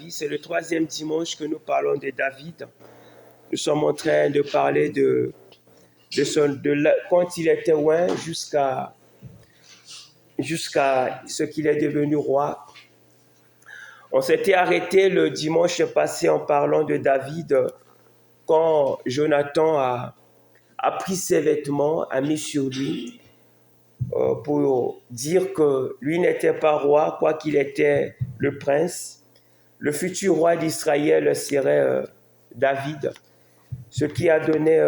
vie. C'est le 3e dimanche que nous parlons de David. Nous sommes en train de parler de quand il était loin jusqu'à ce qu'il est devenu roi. On s'était arrêté le dimanche passé en parlant de David quand Jonathan a pris ses vêtements, a mis sur lui pour dire que lui n'était pas roi, quoiqu'il était le prince. Le futur roi d'Israël serait David, ce qui a donné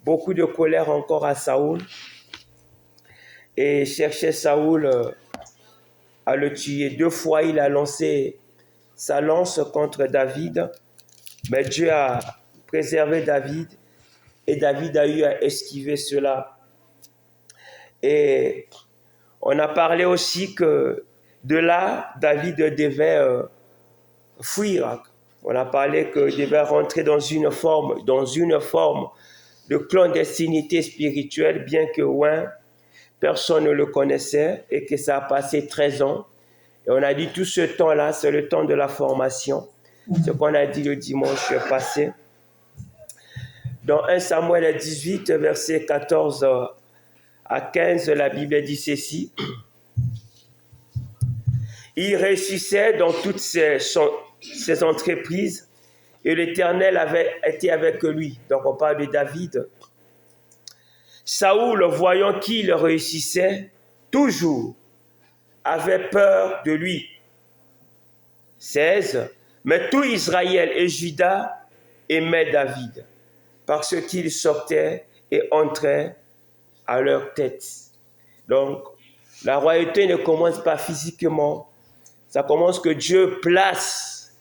beaucoup de colère encore à Saoul et cherchait Saoul à le tuer. 2 fois, il a lancé sa lance contre David, mais Dieu a préservé David et David a eu à esquiver cela. Et on a parlé aussi que de là, David devait fuir. On a parlé qu'il devait rentrer dans une forme de clandestinité spirituelle, bien que personne ne le connaissait et que ça a passé 13 ans. Et on a dit tout ce temps-là, c'est le temps de la formation. Ce qu'on a dit le dimanche passé. Dans 1 Samuel 18, verset 14 à 15, la Bible dit ceci. Il réussissait dans toutes ses entreprises et l'Éternel avait été avec lui. Donc on parle de David. Saoul, voyant qu'il réussissait toujours, avait peur de lui. 16. Mais tout Israël et Juda aimaient David parce qu'il sortait et entrait à leur tête. Donc, la royauté ne commence pas physiquement. Ça commence que Dieu place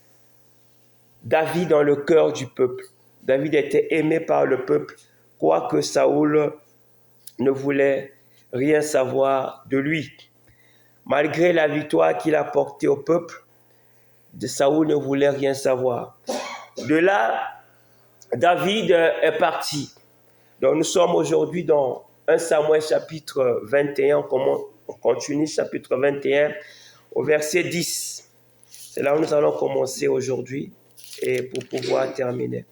David dans le cœur du peuple. David était aimé par le peuple, quoique Saoul ne voulait rien savoir de lui. Malgré la victoire qu'il a portée au peuple, Saoul ne voulait rien savoir. De là, David est parti. Donc nous sommes aujourd'hui dans 1 Samuel chapitre 21, on continue chapitre 21 au verset 10. C'est là où nous allons commencer aujourd'hui et pour pouvoir terminer.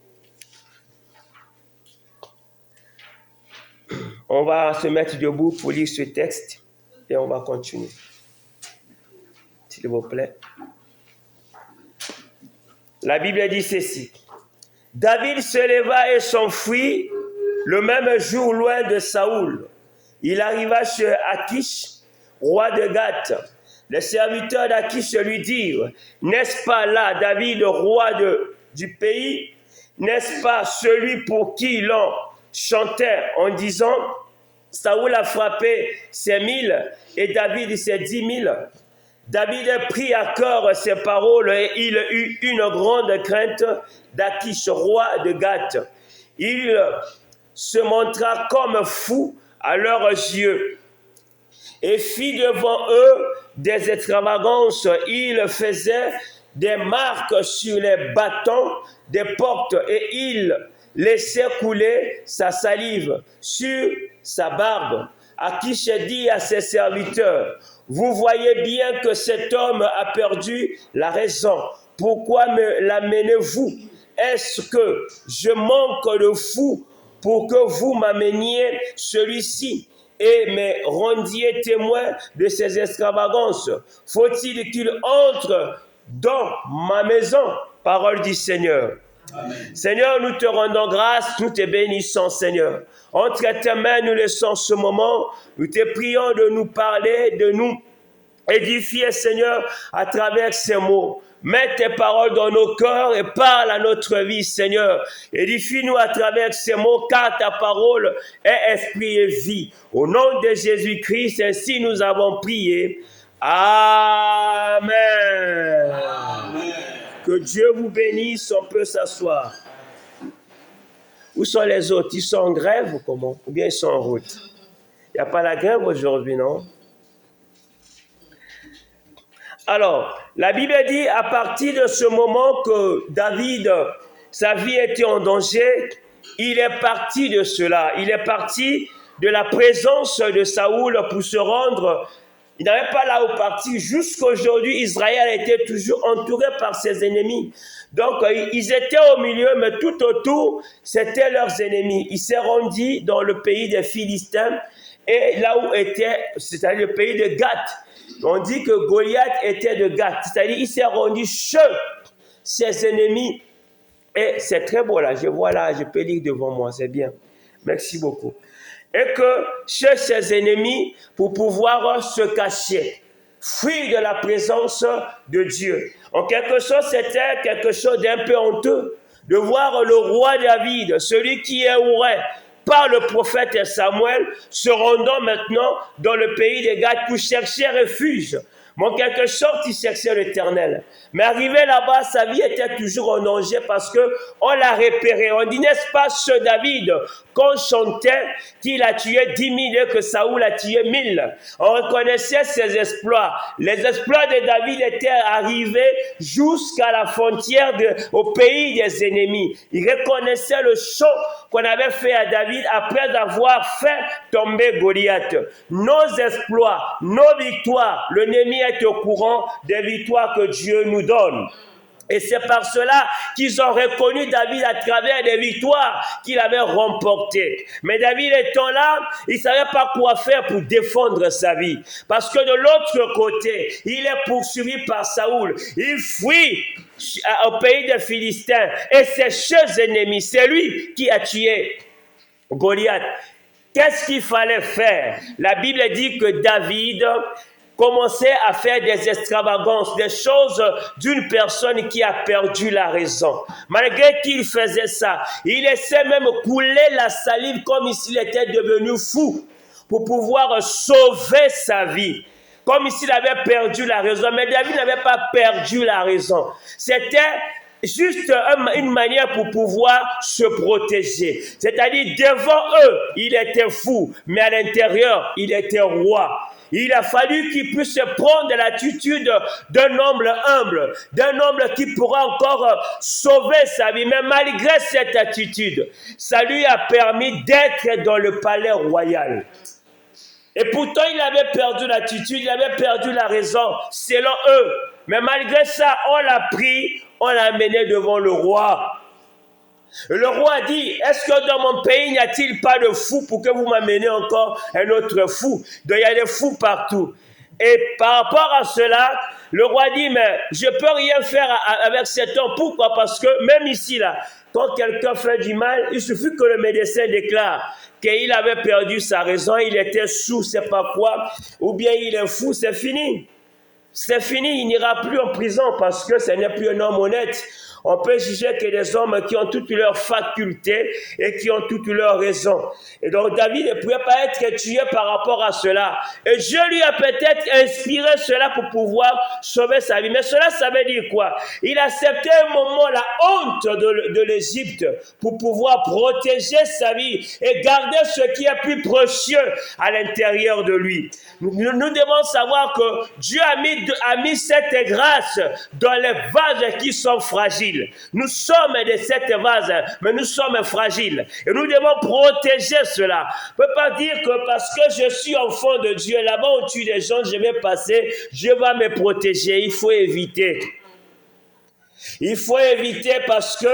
On va se mettre debout pour lire ce texte et on va continuer. S'il vous plaît. La Bible dit ceci. David se leva et s'enfuit le même jour loin de Saoul. Il arriva chez Achish, roi de Gath. Les serviteurs d'Achish lui dirent, n'est-ce pas là David, roi du pays? N'est-ce pas celui pour qui l'on chantait en disant, Saoul a frappé ses 1000 et David ses 10 000? David prit à cœur ces paroles et il eut une grande crainte d'Achish, roi de Gath. Il se montra comme fou à leurs yeux et fit devant eux des extravagances. Il faisait des marques sur les bâtons des portes et il laissait couler sa salive sur sa barbe. Achish dit à ses serviteurs, vous voyez bien que cet homme a perdu la raison. Pourquoi me l'amenez-vous? Est-ce que je manque de fou pour que vous m'ameniez celui-ci et me rendiez témoin de ces extravagances? Faut-il qu'il entre dans ma maison? Parole du Seigneur. Amen. Seigneur, nous te rendons grâce, nous te bénissons, Seigneur. Entre tes mains, nous laissons ce moment. Nous te prions de nous parler, de nous édifier, Seigneur, à travers ces mots. Mets tes paroles dans nos cœurs et parle à notre vie, Seigneur. Édifie-nous à travers ces mots, car ta parole est esprit et vie. Au nom de Jésus-Christ, ainsi nous avons prié. Amen. Amen. Que Dieu vous bénisse, on peut s'asseoir. Où sont les autres? Ils sont en grève ou comment? Ou bien ils sont en route? Il n'y a pas la grève aujourd'hui, non? Alors, la Bible dit, à partir de ce moment que David, sa vie était en danger, il est parti de cela. Il est parti de la présence de Saoul pour se rendre Il n'avait pas là où partir. Jusqu'aujourd'hui, Israël était toujours entouré par ses ennemis. Donc, ils étaient au milieu, mais tout autour, c'était leurs ennemis. Il s'est rendu dans le pays des Philistins, et là où était, c'est-à-dire le pays de Gath. On dit que Goliath était de Gath, c'est-à-dire il s'est rendu chez ses ennemis. Et c'est très beau là, je vois là, je peux lire devant moi, c'est bien. Merci beaucoup. Et que chez ses ennemis, pour pouvoir se cacher, fuir de la présence de Dieu. En quelque sorte, c'était quelque chose d'un peu honteux de voir le roi David, celui qui est Ouré, par le prophète Samuel, se rendant maintenant dans le pays des Gath pour chercher refuge. Mais en quelque sorte, il cherchait l'Éternel. Mais arrivé là-bas, sa vie était toujours en danger parce qu'on l'a repéré. On dit, n'est-ce pas ce David qu'on chantait qu'il a tué 10 000 et que Saoul a tué 1000. On reconnaissait ses exploits. Les exploits de David étaient arrivés jusqu'à la frontière au pays des ennemis. Il reconnaissait le chant qu'on avait fait à David après avoir fait tomber Goliath. Nos exploits, nos victoires, l'ennemi est au courant des victoires que Dieu nous donne. Et c'est par cela qu'ils ont reconnu David à travers des victoires qu'il avait remportées. Mais David étant là, il ne savait pas quoi faire pour défendre sa vie. Parce que de l'autre côté, il est poursuivi par Saoul. Il fuit au pays des Philistins. Et ses chers ennemis, c'est lui qui a tué Goliath. Qu'est-ce qu'il fallait faire? La Bible dit que David commençait à faire des extravagances, des choses d'une personne qui a perdu la raison. Malgré qu'il faisait ça, il laissait même couler la salive comme s'il était devenu fou pour pouvoir sauver sa vie. Comme s'il avait perdu la raison. Mais David n'avait pas perdu la raison. C'était juste une manière pour pouvoir se protéger. C'est-à-dire, devant eux, il était fou, mais à l'intérieur, il était roi. Il a fallu qu'il puisse prendre l'attitude d'un homme humble, d'un homme qui pourra encore sauver sa vie. Mais malgré cette attitude, ça lui a permis d'être dans le palais royal. Et pourtant, il avait perdu l'attitude, il avait perdu la raison, selon eux. Mais malgré ça, on l'a pris, on l'a amené devant le roi. Le roi dit, est-ce que dans mon pays, n'y a-t-il pas de fou pour que vous m'amenez encore un autre fou? Donc, il y a des fous partout. Et par rapport à cela, le roi dit, mais je ne peux rien faire avec cet homme. Pourquoi? Parce que même ici, là, quand quelqu'un fait du mal, il suffit que le médecin déclare qu'il avait perdu sa raison, il était sous, c'est pas quoi, ou bien il est fou, c'est fini. C'est fini, il n'ira plus en prison parce que ce n'est plus un homme honnête. On peut juger que des hommes qui ont toutes leurs facultés et qui ont toutes leurs raisons. Et donc David ne pouvait pas être tué par rapport à cela. Et Dieu lui a peut-être inspiré cela pour pouvoir sauver sa vie. Mais cela, ça veut dire quoi? Il acceptait un moment la honte de l'Égypte pour pouvoir protéger sa vie et garder ce qui est plus précieux à l'intérieur de lui. Nous devons savoir que Dieu a mis cette grâce dans les vases qui sont fragiles. Nous sommes de cette vase, mais nous sommes fragiles. Et nous devons protéger cela. On ne peut pas dire que parce que je suis enfant de Dieu, là-bas on tue des gens, je vais passer, je vais me protéger. Il faut éviter. Il faut éviter parce que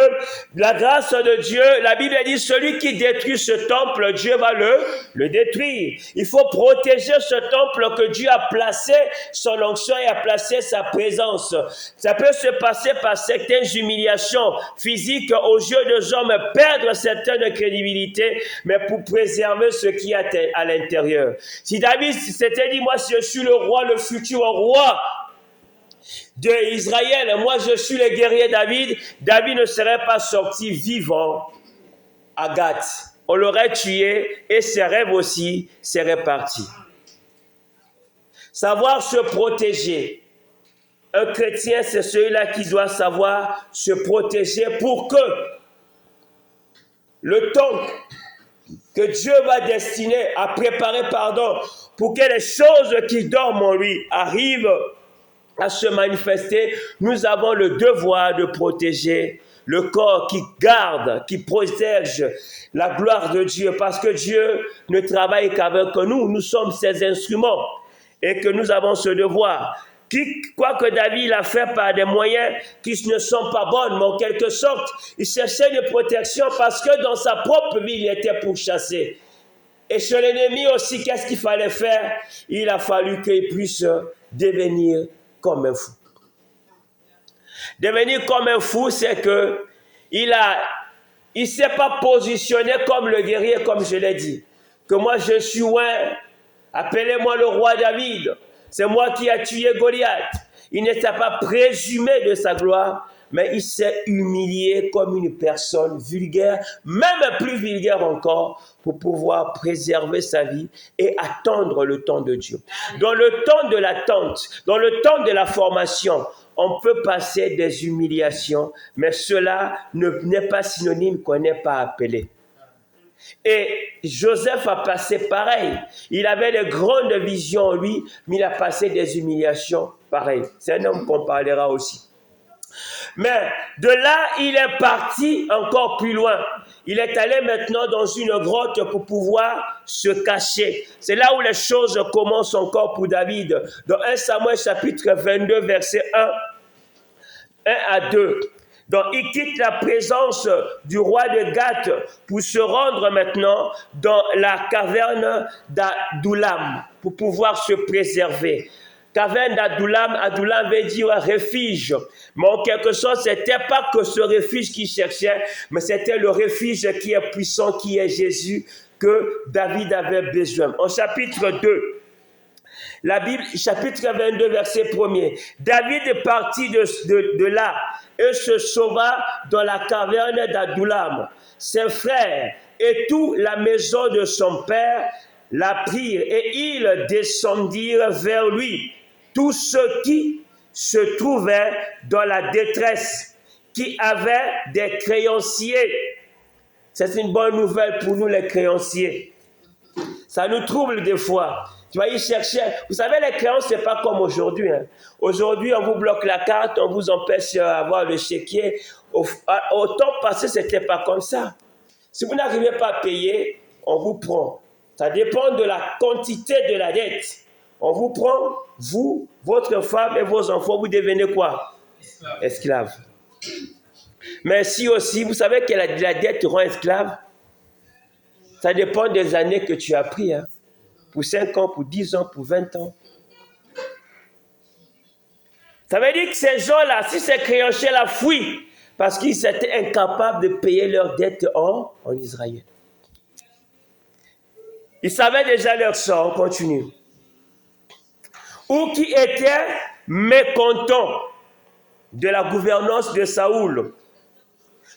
la grâce de Dieu, la Bible dit, celui qui détruit ce temple, Dieu va le détruire. Il faut protéger ce temple que Dieu a placé, son onction et a placé sa présence. Ça peut se passer par certaines humiliations physiques aux yeux des hommes, perdre certaines crédibilités, mais pour préserver ce qui est à l'intérieur. Si David s'était dit, moi je suis le roi, le futur roi d'Israël, moi je suis le guerrier David, David ne serait pas sorti vivant à Gath. On l'aurait tué et ses rêves aussi seraient partis. Savoir se protéger. Un chrétien, c'est celui-là qui doit savoir se protéger pour que le temps que Dieu va destiner à préparer, pour que les choses qui dorment en lui arrivent à se manifester, nous avons le devoir de protéger le corps qui garde, qui protège la gloire de Dieu, parce que Dieu ne travaille qu'avec nous, nous sommes ses instruments. et que nous avons ce devoir. Quoique David l'a fait par des moyens qui ne sont pas bons, mais en quelque sorte, il cherchait une protection parce que dans sa propre vie, il était pourchassé. Et chez l'ennemi aussi, qu'est-ce qu'il fallait faire? Il a fallu qu'il puisse devenir comme un fou. Devenir comme un fou, c'est que il s'est pas positionné comme le guerrier, comme je l'ai dit. Que moi je suis loin, appelez-moi le roi David. C'est moi qui ai tué Goliath. Il n'était pas présumé de sa gloire, mais il s'est humilié comme une personne vulgaire, même plus vulgaire encore, pour pouvoir préserver sa vie et attendre le temps de Dieu. Dans le temps de l'attente, dans le temps de la formation, on peut passer des humiliations, mais cela n'est pas synonyme qu'on n'est pas appelé. Et Joseph a passé pareil. Il avait de grandes visions en lui, mais il a passé des humiliations pareilles. C'est un homme qu'on parlera aussi. Mais de là, il est parti encore plus loin. Il est allé maintenant dans une grotte pour pouvoir se cacher. C'est là où les choses commencent encore pour David. Dans 1 Samuel chapitre 22, verset 1 à 2. Donc, il quitte la présence du roi de Gath pour se rendre maintenant dans la caverne d'Adullam pour pouvoir se préserver. Caverne d'Adullam, Adullam veut dire refuge. Mais en quelque sorte, ce n'était pas que ce refuge qu'il cherchait, mais c'était le refuge qui est puissant, qui est Jésus, que David avait besoin. En chapitre 2, la Bible, chapitre 22, verset 1er. David est parti de là et se sauva dans la caverne d'Adullam. Ses frères et toute la maison de son père la prirent et ils descendirent vers lui. Tous ceux qui se trouvaient dans la détresse, qui avaient des créanciers. C'est une bonne nouvelle pour nous les créanciers. Ça nous trouble des fois. Tu vas y chercher. Vous savez, les créances, ce n'est pas comme aujourd'hui. Hein. Aujourd'hui, on vous bloque la carte, on vous empêche d'avoir le chéquier. Au temps passé, ce n'était pas comme ça. Si vous n'arrivez pas à payer, on vous prend. Ça dépend de la quantité de la dette. On vous prend, vous, votre femme et vos enfants, vous devenez quoi? Esclaves. Mais si aussi, vous savez que la dette te rend esclave, ça dépend des années que tu as pris. Hein. Pour 5 ans, pour 10 ans, pour 20 ans. Ça veut dire que ces gens-là, si ces créanciers-là fuient, parce qu'ils étaient incapables de payer leurs dettes en Israël. Ils savaient déjà leur sort, on continue. Ou qui étaient mécontents de la gouvernance de Saoul,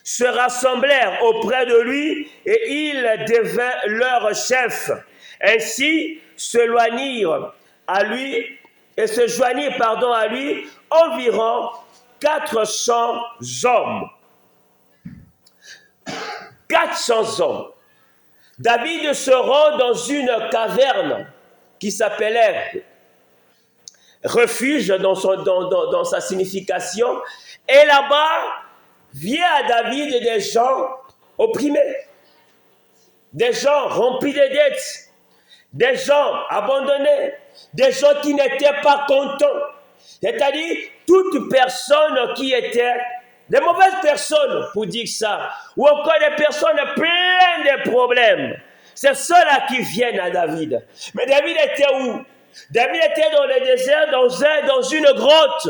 se rassemblèrent auprès de lui et il devint leur chef. Ainsi se joignirent à lui environ 400 hommes. 400 hommes. David se rend dans une caverne qui s'appelait refuge dans sa signification. Et là-bas, vient à David des gens opprimés, des gens remplis de dettes, des gens abandonnés, des gens qui n'étaient pas contents. C'est-à-dire, toute personne qui était, des mauvaises personnes, pour dire ça, ou encore des personnes pleines de problèmes. C'est ceux-là qui viennent à David. Mais David était où? David était dans le désert, dans une grotte.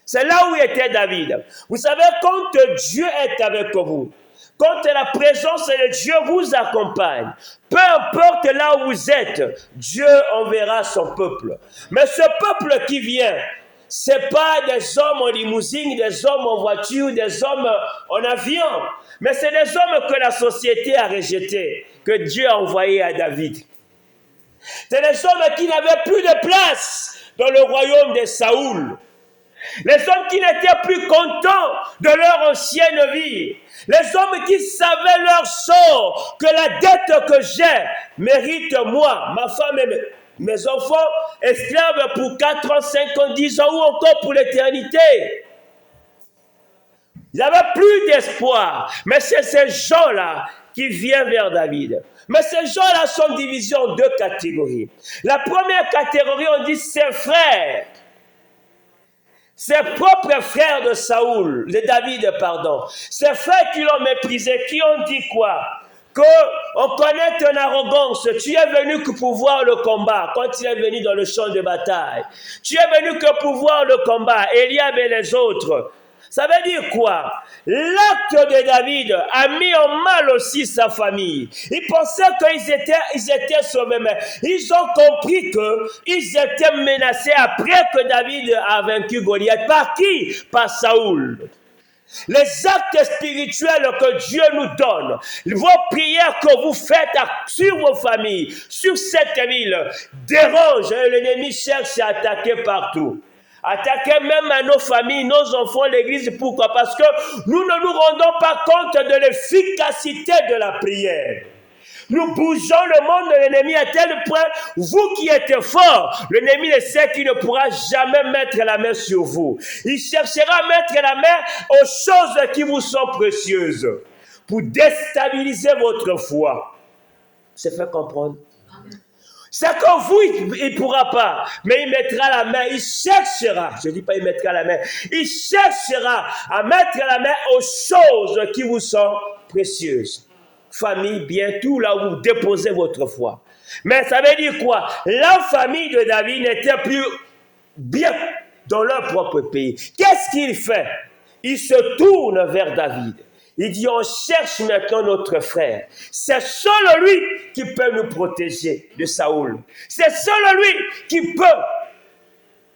C'est là où était David. Vous savez, quand Dieu est avec vous, quand la présence de Dieu vous accompagne, peu importe là où vous êtes, Dieu enverra son peuple. Mais ce peuple qui vient, ce n'est pas des hommes en limousine, des hommes en voiture, des hommes en avion, mais c'est des hommes que la société a rejetés, que Dieu a envoyés à David. C'est des hommes qui n'avaient plus de place dans le royaume de Saoul. Les hommes qui n'étaient plus contents de leur ancienne vie. Les hommes qui savaient leur sort, que la dette que j'ai mérite moi, ma femme et mes enfants, esclaves pour 4 ans, 5 ans, 10 ans ou encore pour l'éternité. Ils n'avaient plus d'espoir. Mais c'est ces gens-là qui vient vers David. Mais ces gens-là sont divisés en deux catégories. La première catégorie, on dit ses frères. Ses propres frères de Saoul, de David, pardon. Ses frères qui l'ont méprisé, qui ont dit quoi? Qu'on connaît ton arrogance. Tu es venu que pour voir le combat, quand il est venu dans le champ de bataille. Tu es venu que pour voir le combat, Eliab et les autres. Ça veut dire quoi? L'acte de David a mis en mal aussi sa famille. Ils pensaient qu'ils étaient sauvés, mais ils ont compris qu'ils étaient menacés après que David a vaincu Goliath. Par qui? Par Saoul. Les actes spirituels que Dieu nous donne, vos prières que vous faites sur vos familles, sur cette ville, dérangent et l'ennemi cherche à attaquer partout. Attaquer même à nos familles, nos enfants, l'église. Pourquoi? Parce que nous ne nous rendons pas compte de l'efficacité de la prière. Nous bougeons le monde de l'ennemi à tel point, vous qui êtes forts, l'ennemi ne sait qu'il ne pourra jamais mettre la main sur vous. Il cherchera à mettre la main aux choses qui vous sont précieuses pour déstabiliser votre foi. C'est fait comprendre? C'est que vous, il ne pourra pas, mais il mettra la main, il cherchera, je ne dis pas il mettra la main, il cherchera à mettre la main aux choses qui vous sont précieuses. Famille, bien tout là où vous déposez votre foi. Mais ça veut dire quoi? La famille de David n'était plus bien dans leur propre pays. Qu'est-ce qu'il fait? Il se tourne vers David. Il dit, on cherche maintenant notre frère. C'est seul lui qui peut nous protéger de Saoul. C'est seul lui qui peut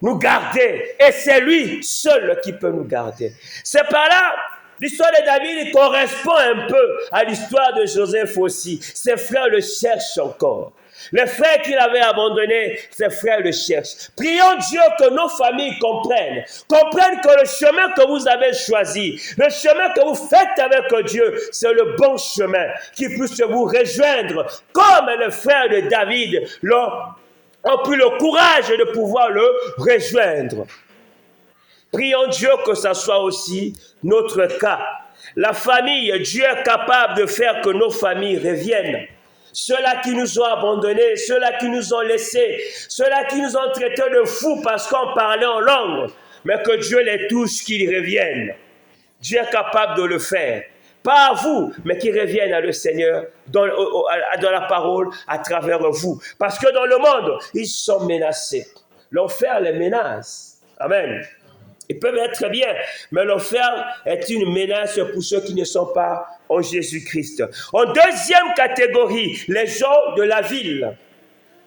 nous garder. Et c'est lui seul qui peut nous garder. C'est par là, l'histoire de David correspond un peu à l'histoire de Joseph aussi. Ses frères le cherchent encore. Les frères qu'il avait abandonnés, ses frères le cherchent. Prions Dieu que nos familles comprennent que le chemin que vous avez choisi, le chemin que vous faites avec Dieu, c'est le bon chemin qui puisse vous rejoindre, comme les frères de David ont pris le courage de pouvoir le rejoindre. Prions Dieu que ce soit aussi notre cas. La famille, Dieu est capable de faire que nos familles reviennent. Ceux-là qui nous ont abandonnés, ceux-là qui nous ont laissés, ceux-là qui nous ont traités de fous parce qu'on parlait en langue, mais que Dieu les touche, qu'ils reviennent. Dieu est capable de le faire. Pas à vous, mais qu'ils reviennent à le Seigneur dans la parole à travers vous. Parce que dans le monde, ils sont menacés. L'enfer les menace. Amen. Ils peuvent être bien, mais l'enfer est une menace pour ceux qui ne sont pas en Jésus-Christ. En deuxième catégorie, les gens de la ville.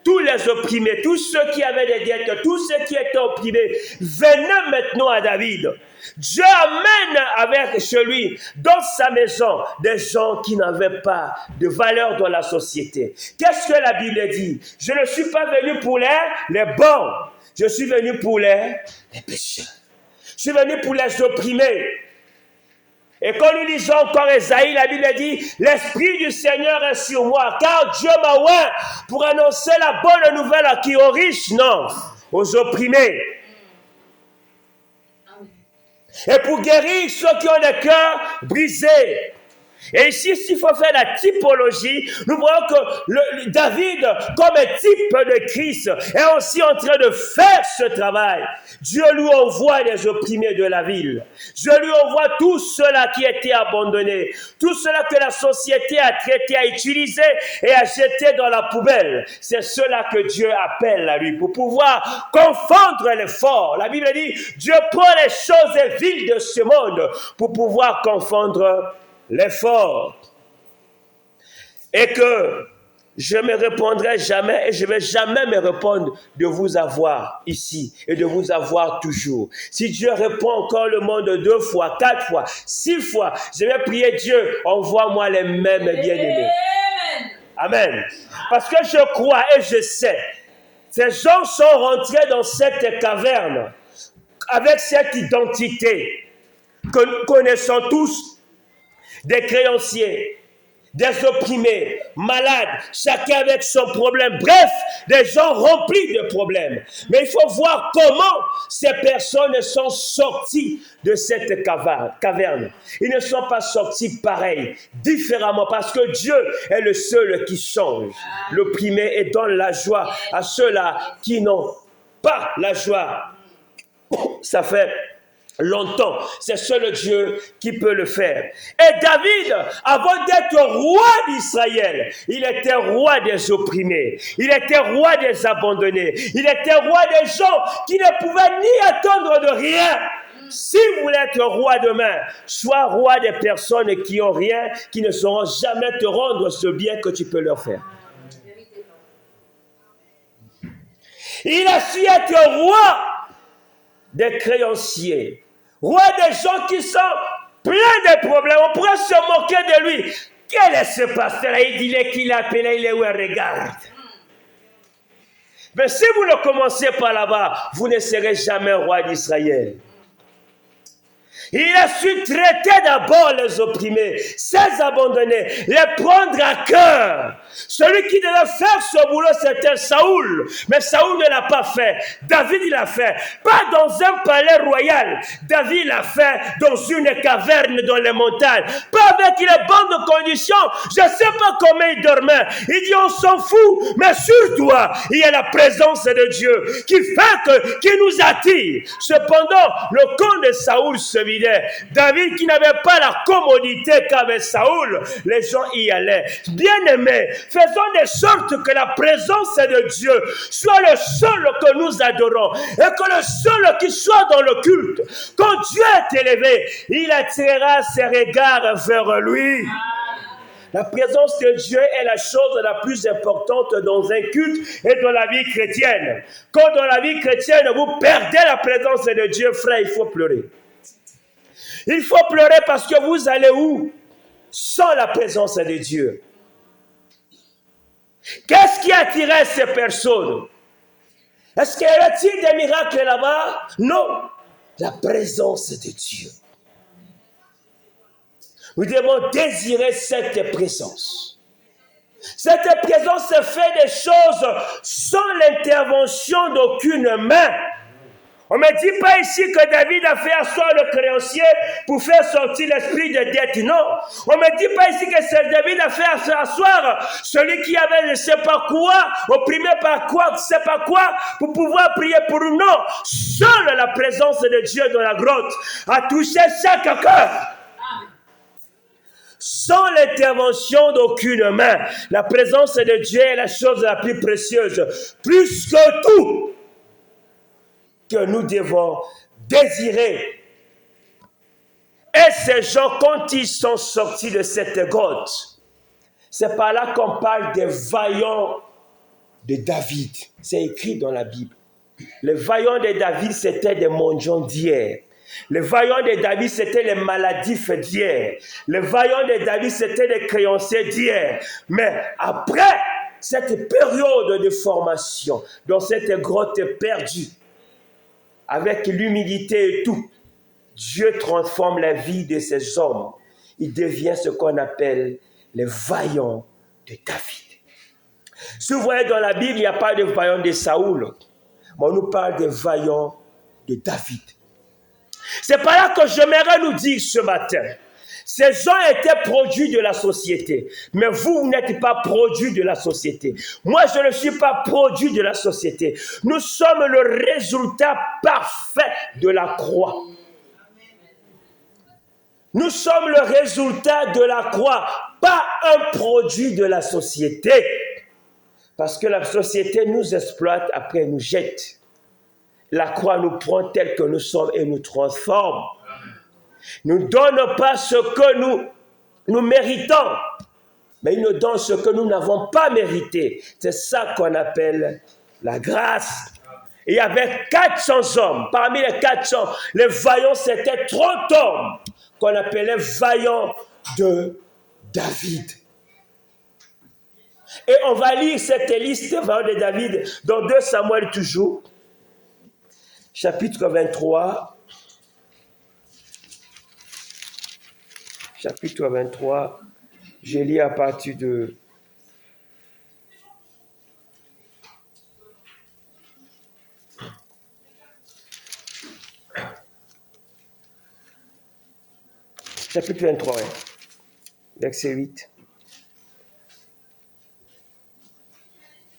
Tous les opprimés, tous ceux qui avaient des dettes, tous ceux qui étaient opprimés, venaient maintenant à David. Dieu amène avec chez lui, dans sa maison, des gens qui n'avaient pas de valeur dans la société. Qu'est-ce que la Bible dit? Je ne suis pas venu pour les bons, je suis venu pour les pécheurs. Je suis venu pour les opprimés. Et quand nous lisons encore Ésaïe, la Bible dit, l'Esprit du Seigneur est sur moi, car Dieu m'a oint pour annoncer la bonne nouvelle à qui? Aux riches? Non, aux opprimés. Et pour guérir ceux qui ont des cœurs brisés. Et ici, s'il faut faire la typologie, nous voyons que David, comme un type de Christ, est aussi en train de faire ce travail. Dieu lui envoie les opprimés de la ville. Dieu lui envoie tous ceux-là qui étaient abandonnés, tous ceux-là que la société a traité, a utilisé et a jeté dans la poubelle. C'est ceux-là que Dieu appelle à lui pour pouvoir confondre les forts. La Bible dit, Dieu prend les choses viles de ce monde pour pouvoir confondre l'effort. Et que je ne me répondrai jamais et je ne vais jamais me répondre de vous avoir ici et de vous avoir toujours. Si Dieu répond encore le monde 2 fois, 4 fois, 6 fois, je vais prier Dieu, envoie-moi les mêmes bien-aimés. Amen. Parce que je crois et je sais, ces gens sont rentrés dans cette caverne avec cette identité que nous connaissons tous, des créanciers, des opprimés, malades, chacun avec son problème. Bref, des gens remplis de problèmes. Mais il faut voir comment ces personnes sont sorties de cette caverne. Ils ne sont pas sortis pareil, différemment, parce que Dieu est le seul qui change l'opprimé et donne la joie à ceux-là qui n'ont pas la joie. Ça fait longtemps, c'est seul Dieu qui peut le faire. Et David, avant d'être roi d'Israël, il était roi des opprimés, il était roi des abandonnés, il était roi des gens qui ne pouvaient ni attendre de rien. Si vous voulez être roi demain, sois roi des personnes qui n'ont rien, qui ne sauront jamais te rendre ce bien que tu peux leur faire. Il a su être roi des créanciers, roi des gens qui sont pleins de problèmes. On pourrait se moquer de lui. Quel est ce pasteur-là? Il dit qu'il a appelé, il est où? Regarde. Mais si vous ne commencez pas là-bas, vous ne serez jamais roi d'Israël. Il a su traiter d'abord les opprimés, ces abandonnés, les prendre à cœur. Celui qui devait faire ce boulot, c'était Saoul. Mais Saoul ne l'a pas fait. David, il l'a fait. Pas dans un palais royal. David l'a fait dans une caverne dans les montagnes. Pas avec les bonnes conditions. Je ne sais pas comment il dormait. Il dit, on s'en fout. Mais sur toi, il y a la présence de Dieu qui fait qui nous attire. Cependant, le camp de Saoul se vidait. David qui n'avait pas la commodité qu'avait Saoul, les gens y allaient. Bien-aimés, faisons de sorte que la présence de Dieu soit le seul que nous adorons et que le seul qui soit dans le culte. Quand Dieu est élevé, il attirera ses regards vers lui. La présence de Dieu est la chose la plus importante dans un culte et dans la vie chrétienne. Quand dans la vie chrétienne, vous perdez la présence de Dieu, frère, il faut pleurer. Il faut pleurer parce que vous allez où? Sans la présence de Dieu. Qu'est-ce qui attirait ces personnes? Est-ce qu'il y a-t-il des miracles là-bas? Non. La présence de Dieu. Nous devons désirer cette présence. Cette présence fait des choses sans l'intervention d'aucune main. On ne me dit pas ici que David a fait asseoir le créancier pour faire sortir l'esprit de dette. Non. On ne me dit pas ici que David a fait asseoir celui qui avait je ne sais pas quoi, opprimé par quoi, je ne sais pas quoi, pour pouvoir prier pour nous. Non. Seule la présence de Dieu dans la grotte a touché chaque cœur. Sans l'intervention d'aucune main. La présence de Dieu est la chose la plus précieuse. Plus que tout. Que nous devons désirer. Et ces gens, quand ils sont sortis de cette grotte, c'est par là qu'on parle des vaillants de David. C'est écrit dans la Bible. Les vaillants de David, c'était des mendiants d'hier. Les vaillants de David, c'était les maladifs d'hier. Les vaillants de David, c'était les créanciers d'hier. Mais après cette période de formation, dans cette grotte perdue, avec l'humilité et tout, Dieu transforme la vie de ces hommes. Il devient ce qu'on appelle les vaillants de David. Si vous voyez dans la Bible, il n'y a pas de vaillants de Saoul. Mais on nous parle des vaillants de David. C'est par là que j'aimerais nous dire ce matin. Ces gens étaient produits de la société. Mais vous n'êtes pas produits de la société. Moi, je ne suis pas produit de la société. Nous sommes le résultat parfait de la croix. Nous sommes le résultat de la croix, pas un produit de la société. Parce que la société nous exploite, après nous jette. La croix nous prend tel que nous sommes et nous transforme. Ne nous donne pas ce que nous méritons, mais il nous donne ce que nous n'avons pas mérité. C'est ça qu'on appelle la grâce. Et il y avait 400 hommes. Parmi les 400, les vaillants, c'était 30 hommes qu'on appelait vaillants de David. Et on va lire cette liste de vaillants de David dans 2 Samuel toujours, chapitre 23. Chapitre 23, Je lis à partir de chapitre 23, verset 8.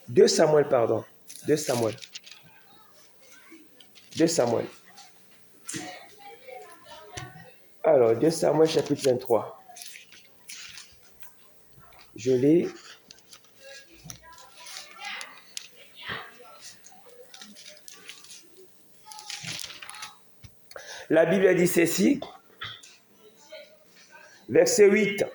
2 Samuel, pardon. 2 Samuel. 2 Samuel. Alors, 2 Samuel, chapitre 23. Je lis. La Bible dit ceci. Verset 8.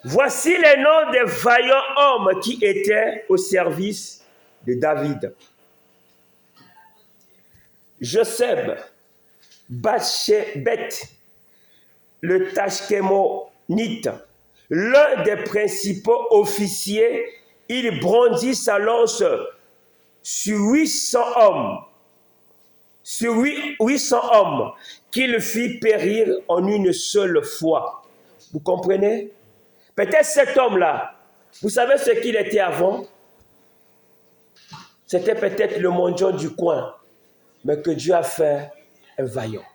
Voici les noms des vaillants hommes qui étaient au service de David. Joseb, Bathshebeth, le Tachkémonite, l'un des principaux officiers, il brandit sa lance sur 800 hommes. Sur 800 hommes qu'il fit périr en une seule fois. Vous comprenez? Peut-être cet homme-là, vous savez ce qu'il était avant? C'était peut-être le mendiant du coin, mais que Dieu a fait un vaillant.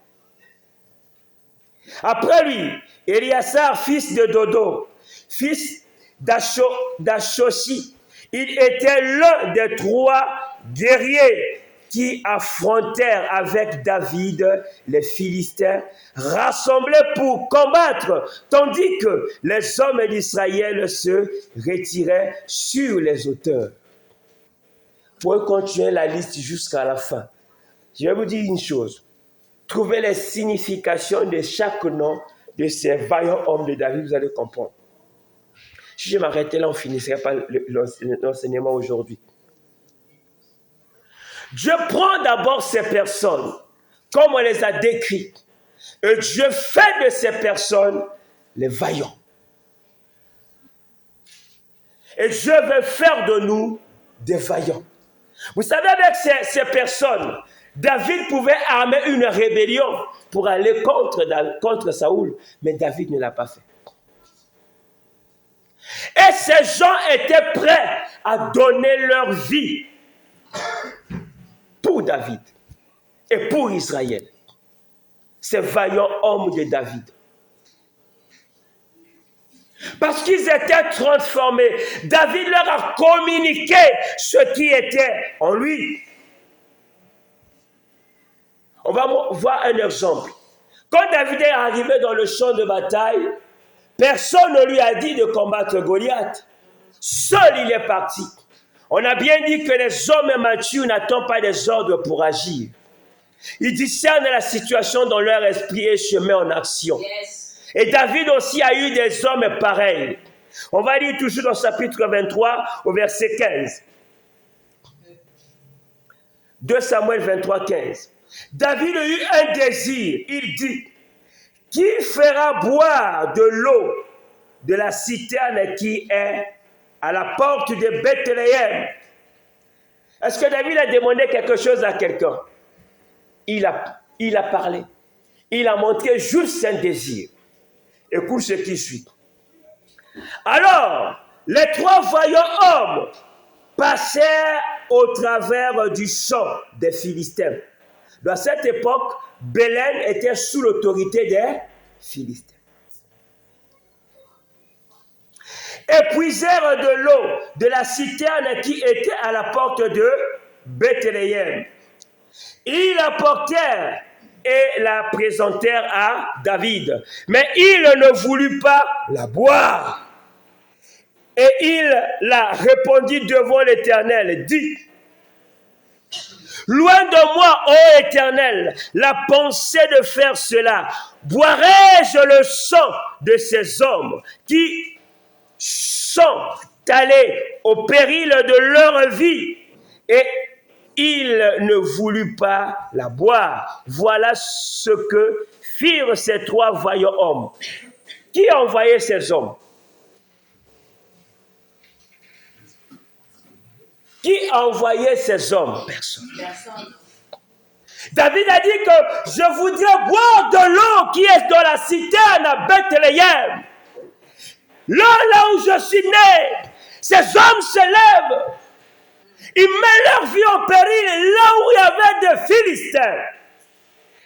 Après lui, Éliasar, fils de Dodo, fils d'Ashoshi, il était l'un des 3 guerriers qui affrontèrent avec David les Philistins, rassemblés pour combattre, tandis que les hommes d'Israël se retiraient sur les hauteurs. Pour continuer la liste jusqu'à la fin, je vais vous dire une chose. Trouvez les significations de chaque nom de ces vaillants hommes de David, vous allez comprendre. Si je m'arrêtais là, on ne finirait pas l'enseignement aujourd'hui. Dieu prend d'abord ces personnes, comme on les a décrites, et Dieu fait de ces personnes les vaillants. Et Dieu veut faire de nous des vaillants. Vous savez, avec ces personnes, David pouvait armer une rébellion pour aller contre Saoul, mais David ne l'a pas fait. Et ces gens étaient prêts à donner leur vie pour David et pour Israël. Ces vaillants hommes de David. Parce qu'ils étaient transformés. David leur a communiqué ce qui était en lui. On va voir un exemple. Quand David est arrivé dans le champ de bataille, personne ne lui a dit de combattre Goliath. Seul il est parti. On a bien dit que les hommes matures n'attendent pas des ordres pour agir. Ils discernent la situation dans leur esprit et se mettent en action. Yes. Et David aussi a eu des hommes pareils. On va lire toujours dans le chapitre 23 au verset 15. 2 Samuel 23, 15. David a eu un désir. Il dit, qui fera boire de l'eau de la citerne qui est à la porte de Bethléem? Est-ce que David a demandé quelque chose à quelqu'un? Il a parlé. Il a montré juste un désir. Écoute ce qui suit. Alors, les 3 vaillants hommes passèrent au travers du champ des Philistins. Dans cette époque, Bélem était sous l'autorité des Philistins. Et puisèrent de l'eau de la citerne qui était à la porte de Bethléem. Ils l'apportèrent et la présentèrent à David. Mais il ne voulut pas la boire. Et il la répondit devant l'Éternel, dit, loin de moi, ô Éternel, la pensée de faire cela. Boirai-je le sang de ces hommes qui sont allés au péril de leur vie? Et il ne voulut pas la boire. Voilà ce que firent ces 3 vaillants hommes. Qui a envoyé ces hommes? Qui a envoyé ces hommes? Personne. David a dit que je voudrais boire de l'eau qui est dans la citerne à Bethléem. là où je suis né, ces hommes se lèvent. Ils mettent leur vie en péril là où il y avait des Philistins.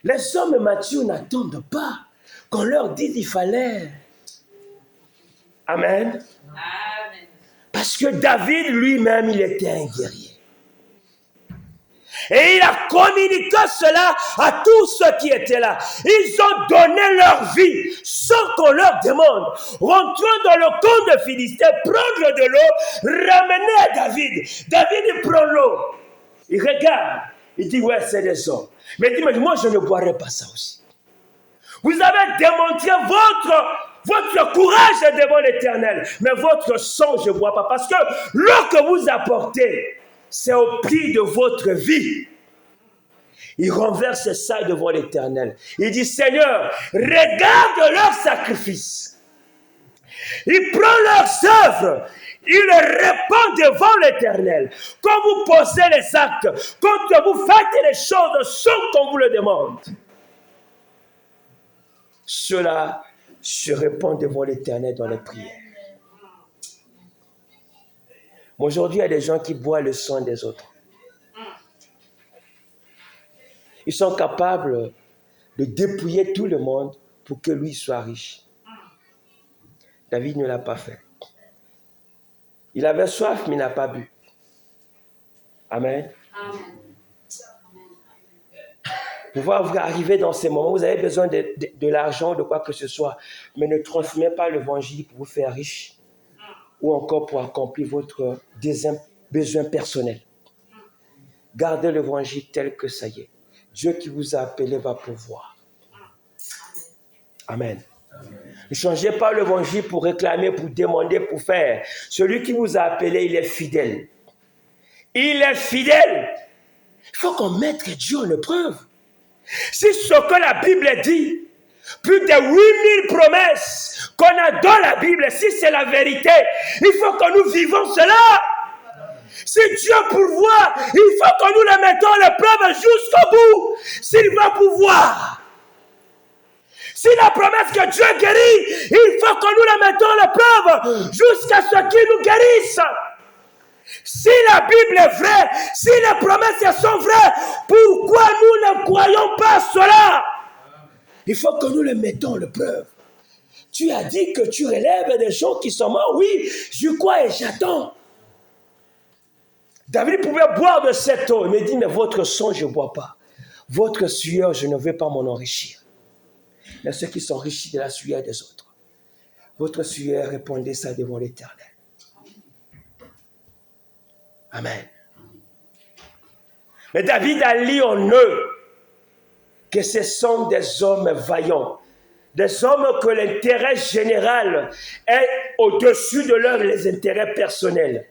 Les hommes matures n'attendent pas qu'on leur dise qu'il fallait. Amen. Amen. Parce que David lui-même, il était un guerrier. Et il a communiqué cela à tous ceux qui étaient là. Ils ont donné leur vie sans qu'on leur demande. Rentrons dans le camp de Philistins, prendre de l'eau, ramener à David. David, il prend l'eau. Il regarde. Il dit, ouais, c'est des hommes. Mais il dit, mais moi, je ne boirai pas ça aussi. Vous avez démontré votre courage devant l'Éternel. Mais votre sang, je ne bois pas. Parce que l'eau que vous apportez, c'est au prix de votre vie. Il renverse ça devant l'Éternel. Il dit, Seigneur, regarde leur sacrifice. Il prend leurs œuvres. Il les répand devant l'Éternel. Quand vous posez les actes, quand vous faites les choses sans qu'on vous le demande, cela se répand devant l'Éternel dans les prières. Aujourd'hui, il y a des gens qui boivent le sang des autres. Ils sont capables de dépouiller tout le monde pour que lui soit riche. David ne l'a pas fait. Il avait soif, mais il n'a pas bu. Amen. Amen. Pouvoir arriver dans ces moments, vous avez besoin de l'argent, de quoi que ce soit, mais ne transmettez pas l'évangile pour vous faire riche ou encore pour accomplir votre besoin personnel. Gardez l'évangile tel que ça y est. Dieu qui vous a appelé va pouvoir. Amen. Ne changez pas l'évangile pour réclamer, pour demander, pour faire. Celui qui vous a appelé, il est fidèle. Il est fidèle. Il faut qu'on mette Dieu en épreuve. Si ce que la Bible dit, plus de 8000 promesses qu'on a dans la Bible, si c'est la vérité, il faut que nous vivons cela. Si Dieu pourvoit, il faut que nous le mettons à l'épreuve jusqu'au bout. S'il va pouvoir. Si la promesse que Dieu guérit, il faut que nous la mettons à l'épreuve jusqu'à ce qu'il nous guérisse. Si la Bible est vraie, si les promesses sont vraies, pourquoi nous ne croyons pas cela? Il faut que nous le mettons à l'épreuve. Tu as dit que tu relèves des gens qui sont morts. Oui, je crois et j'attends. David pouvait boire de cette eau. Il me dit, mais votre sang, je ne bois pas. Votre sueur, je ne veux pas m'en enrichir. Mais ceux qui sont enrichis de la sueur des autres, votre sueur, répondez ça devant l'Éternel. Amen. Mais David a lu en eux que ce sont des hommes vaillants, des hommes que l'intérêt général est au-dessus de leurs intérêts personnels.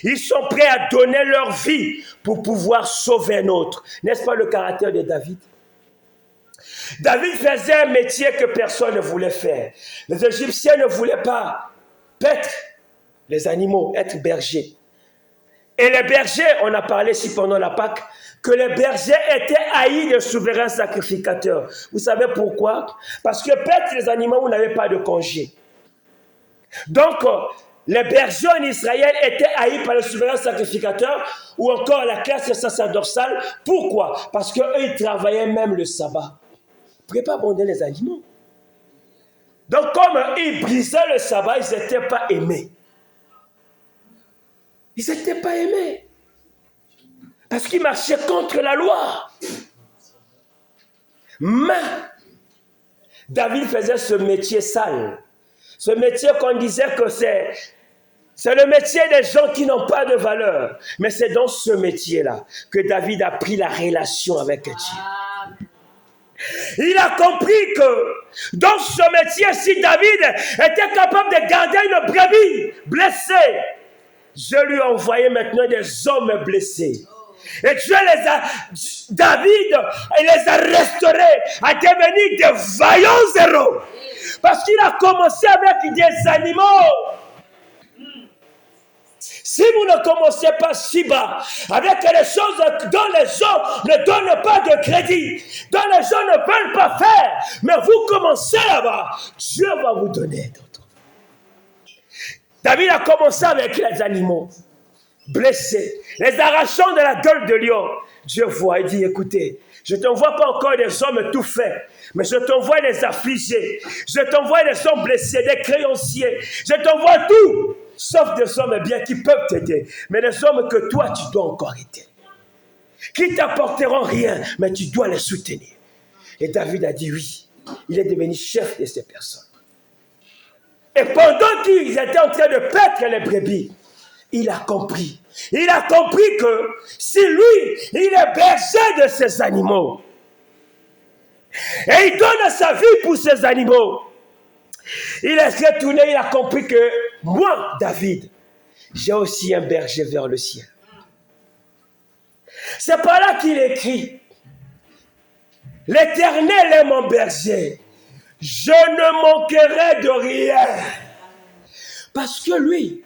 Ils sont prêts à donner leur vie pour pouvoir sauver un autre. N'est-ce pas le caractère de David? David faisait un métier que personne ne voulait faire. Les Égyptiens ne voulaient pas paître les animaux, être bergers. Et les bergers, on a parlé ici pendant la Pâque, que les bergers étaient haïs des souverains sacrificateurs. Vous savez pourquoi? Parce que paître les animaux, vous n'avez pas de congé. Donc, les bergers en Israël étaient haïs par les souverains sacrificateurs ou encore la classe sacerdotale. Pourquoi? Parce qu'eux, ils travaillaient même le sabbat. Ils ne pouvaient pas abandonner les animaux. Donc, comme ils brisaient le sabbat, ils n'étaient pas aimés. Ils n'étaient pas aimés. Parce qu'ils marchaient contre la loi. Mais David faisait ce métier sale. Ce métier qu'on disait que c'est le métier des gens qui n'ont pas de valeur. Mais c'est dans ce métier-là que David a pris la relation avec Dieu. Il a compris que dans ce métier, si David était capable de garder une brebis blessée, je lui ai envoyé maintenant des hommes blessés. Et Dieu David, il les a restaurés à devenir des vaillants héros. Parce qu'il a commencé avec des animaux. Si vous ne commencez pas si bas, avec les choses dont les gens ne donnent pas de crédit, dont les gens ne veulent pas faire, mais vous commencez là-bas, Dieu va vous donner d'autres. David a commencé avec les animaux blessés, les arrachant de la gueule de lion. Dieu voit et dit, écoutez, je ne t'envoie pas encore des hommes tout faits, mais je t'envoie des affligés, je t'envoie des hommes blessés, des créanciers, je t'envoie tout, sauf des hommes bien qui peuvent t'aider, mais des hommes que toi tu dois encore aider, qui t'apporteront rien, mais tu dois les soutenir. Et David a dit oui, il est devenu chef de ces personnes. Et pendant qu'ils étaient en train de paître les brebis, il a compris. Il a compris que si lui, il est berger de ces animaux, et il donne sa vie pour ces animaux, il est retourné, il a compris que moi, David, j'ai aussi un berger vers le ciel. C'est par là qu'il écrit, l'Éternel est mon berger, je ne manquerai de rien. Parce que lui,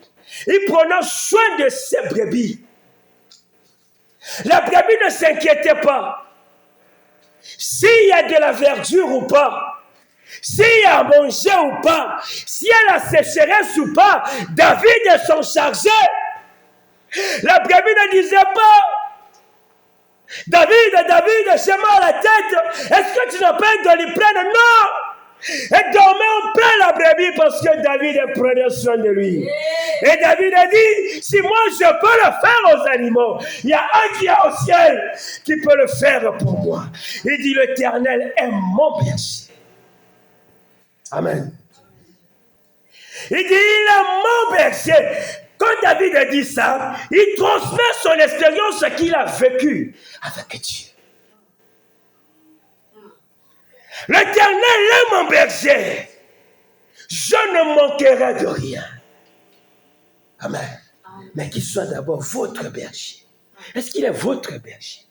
il prenait soin de ses brebis. La brebis ne s'inquiétait pas. S'il y a de la verdure ou pas, s'il y a à manger ou pas, s'il y a la sécheresse ou pas, David s'en chargeait. La brebis ne disait pas, David, j'ai mal à la tête, est-ce que tu n'as pas une doliprane? Non! Et dormait en paix la brebis parce que David prenait soin de lui. Et David a dit, si moi je peux le faire aux animaux, il y a un qui est au ciel qui peut le faire pour moi. Il dit, l'Éternel est mon berger. Amen. Il dit, il est mon berger. Quand David a dit ça, il transmet son expérience qu'il a vécu avec Dieu. L'Éternel est mon berger. Je ne manquerai de rien. Amen. Mais qu'il soit d'abord votre berger. Est-ce qu'il est votre berger?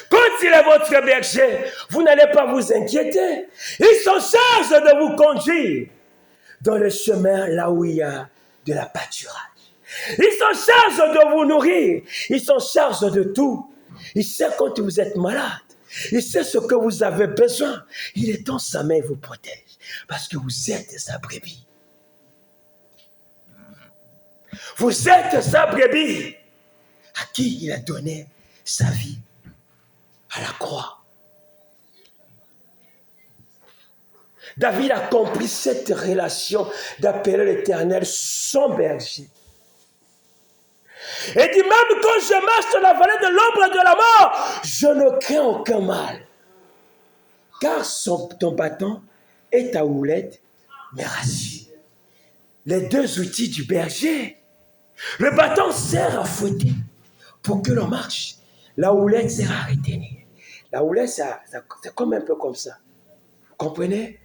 Quand il est votre berger, vous n'allez pas vous inquiéter. Il s'en charge de vous conduire dans le chemin là où il y a de la pâturage. Il s'en charge de vous nourrir. Il s'en charge de tout. Il sait quand vous êtes malade. Il sait ce que vous avez besoin. Il étend sa main et vous protège. Parce que vous êtes sa brebis. Vous êtes sa brebis à qui il a donné sa vie à la croix. David a compris cette relation d'appeler l'Éternel son berger. Et dit, même quand je marche dans la vallée de l'ombre de la mort, je ne crains aucun mal. Car ton bâton et ta houlette me rassurent. Les deux outils du berger. Le bâton sert à fouetter pour que l'on marche. La houlette sert à retenir. La houlette, c'est comme un peu comme ça. Vous comprenez?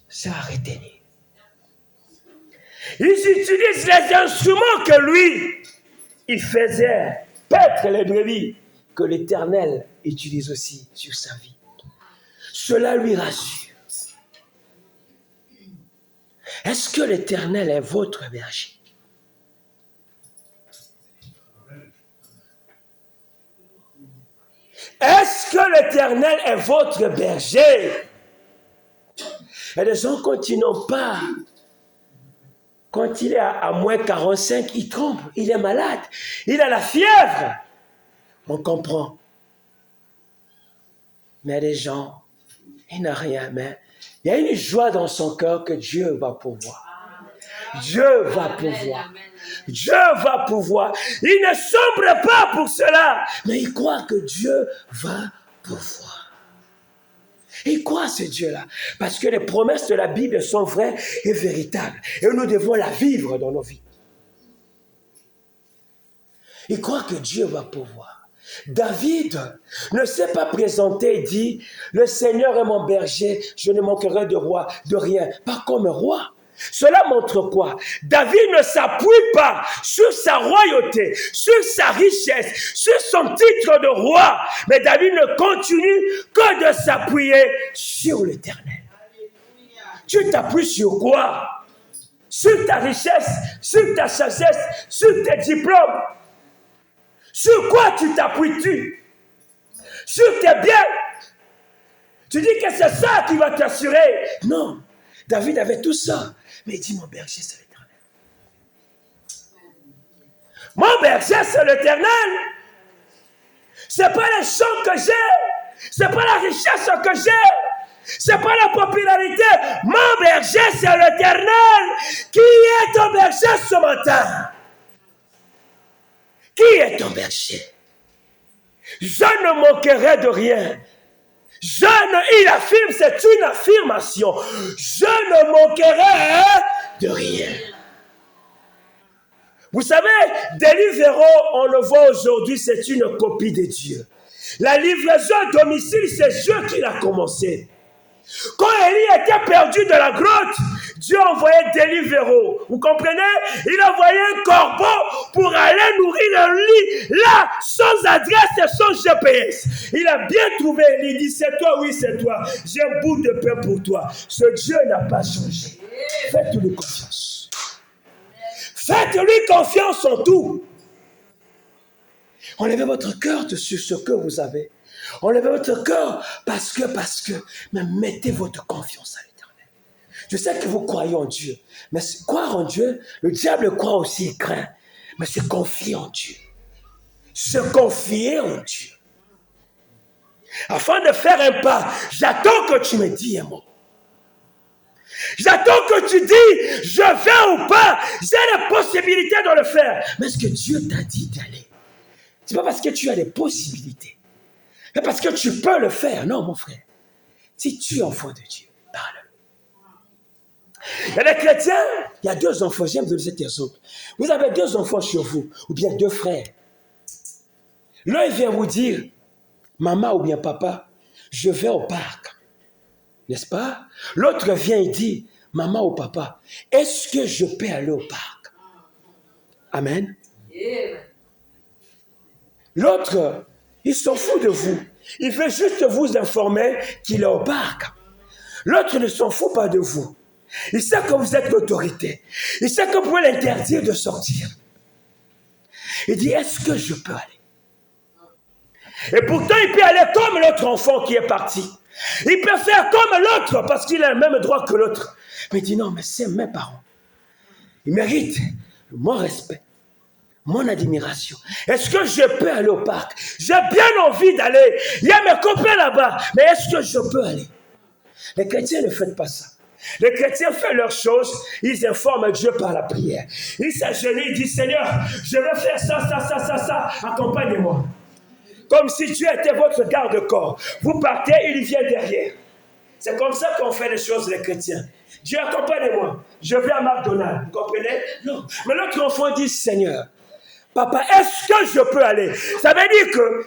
C'est à retenir. Ils utilisent les instruments que lui, il faisait paître les brebis, que l'Éternel utilise aussi sur sa vie. Cela lui rassure. Est-ce que l'Éternel est votre berger? Est-ce que l'Éternel est votre berger? Et les gens, quand ils n'ont pas, quand il est à moins 45, il tremble, il est malade, il a la fièvre. On comprend. Mais les gens, il n'a rien, mais il y a une joie dans son cœur que Dieu va pouvoir. Dieu va pouvoir. Dieu va pouvoir. Il ne sombre pas pour cela, mais il croit que Dieu va pouvoir. Il croit ce Dieu-là, parce que les promesses de la Bible sont vraies et véritables, et nous devons la vivre dans nos vies. Il croit que Dieu va pouvoir. David ne s'est pas présenté et dit, le Seigneur est mon berger, je ne manquerai de rien, pas comme roi. Cela montre quoi? David ne s'appuie pas sur sa royauté, sur sa richesse, sur son titre de roi, mais David ne continue que de s'appuyer sur l'Éternel. Tu t'appuies sur quoi? Sur ta richesse, sur ta sagesse, sur tes diplômes. Sur quoi tu t'appuies-tu? Sur tes biens? Tu dis que c'est ça qui va t'assurer? Non. David avait tout ça. Mais il dit, mon berger, c'est l'Éternel. Mon berger, c'est l'Éternel. Ce n'est pas les champs que j'ai. Ce n'est pas la richesse que j'ai. Ce n'est pas la popularité. Mon berger, c'est l'Éternel. Qui est ton berger ce matin? Qui est ton berger? Je ne manquerai de rien. Il affirme, c'est une affirmation. Je ne manquerai de rien. Vous savez, Deliveroo, on le voit aujourd'hui, c'est une copie de Dieu. La livraison à domicile, c'est Dieu qui l'a commencé. Quand Élie était perdu de la grotte, Dieu envoyait Deliveroo. Vous comprenez? Il envoyait un corbeau pour aller nourrir le lit, là, sans adresse et sans GPS. Il a bien trouvé. Il dit, c'est toi, oui, c'est toi. J'ai un bout de pain pour toi. Ce Dieu n'a pas changé. Faites-lui confiance. Faites-lui confiance en tout. Enlevez votre cœur sur ce que vous avez. Enlevez votre cœur parce que, mais mettez votre confiance à l'Éternel. Je sais que vous croyez en Dieu, mais croire en Dieu, le diable croit aussi, il craint. Mais se confier en Dieu. Se confier en Dieu. Afin de faire un pas, j'attends que tu me dis un mot. J'attends que tu dis, je vais ou pas. J'ai la possibilité de le faire. Mais est-ce que Dieu t'a dit d'aller? Ce n'est pas parce que tu as des possibilités. Mais parce que tu peux le faire. Non, mon frère. Si tu es enfant de Dieu, parle. Il y a des chrétiens, il y a 2 enfants. J'aime donner cet exemple. Vous avez 2 enfants chez vous, ou bien 2 frères. L'un, il vient vous dire, maman ou bien papa, je vais au parc. N'est-ce pas? L'autre vient et dit, maman ou papa, est-ce que je peux aller au parc? Amen. L'autre, il s'en fout de vous. Il veut juste vous informer qu'il est au parc. L'autre ne s'en fout pas de vous. Il sait que vous êtes l'autorité. Il sait que vous pouvez l'interdire de sortir. Il dit, est-ce que je peux aller? Et pourtant, il peut aller comme l'autre enfant qui est parti. Il peut faire comme l'autre parce qu'il a le même droit que l'autre. Mais il dit, non, mais c'est mes parents. Ils méritent mon respect. Mon admiration. Est-ce que je peux aller au parc? J'ai bien envie d'aller. Il y a mes copains là-bas. Mais est-ce que je peux aller? Les chrétiens ne font pas ça. Les chrétiens font leurs choses. Ils informent Dieu par la prière. Ils s'agenouillent, ils disent, Seigneur, je veux faire ça. Accompagnez-moi. Comme si Dieu était votre garde-corps. Vous partez, il vient derrière. C'est comme ça qu'on fait les choses, les chrétiens. Dieu, accompagnez-moi. Je vais à McDonald's. Vous comprenez? Non. Mais l'autre enfant dit, Seigneur, papa, est-ce que je peux aller? Ça veut dire que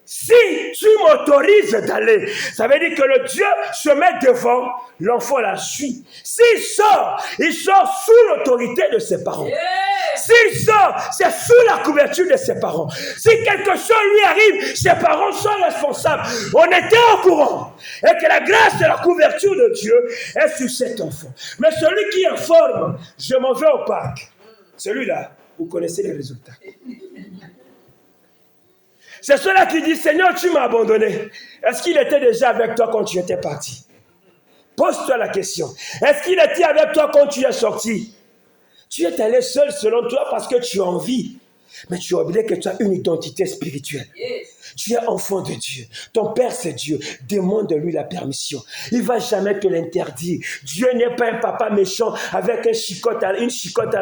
si tu m'autorises d'aller, ça veut dire que le Dieu se met devant, l'enfant la suit. S'il sort, il sort sous l'autorité de ses parents. S'il sort, c'est sous la couverture de ses parents. Si quelque chose lui arrive, ses parents sont responsables. On était au courant. Et que la grâce et la couverture de Dieu est sur cet enfant. Mais celui qui informe, je m'en vais au parc. Celui-là, vous connaissez les résultats. C'est celui-là qui dit, Seigneur, tu m'as abandonné. Est-ce qu'il était déjà avec toi quand tu étais parti? Pose-toi la question. Est-ce qu'il était avec toi quand tu es sorti? Tu es allé seul selon toi parce que tu as envie. Mais tu as oublié que tu as une identité spirituelle. Tu es enfant de Dieu. Ton Père, c'est Dieu. Demande-lui la permission. Il ne va jamais te l'interdire. Dieu n'est pas un papa méchant avec une chicotte à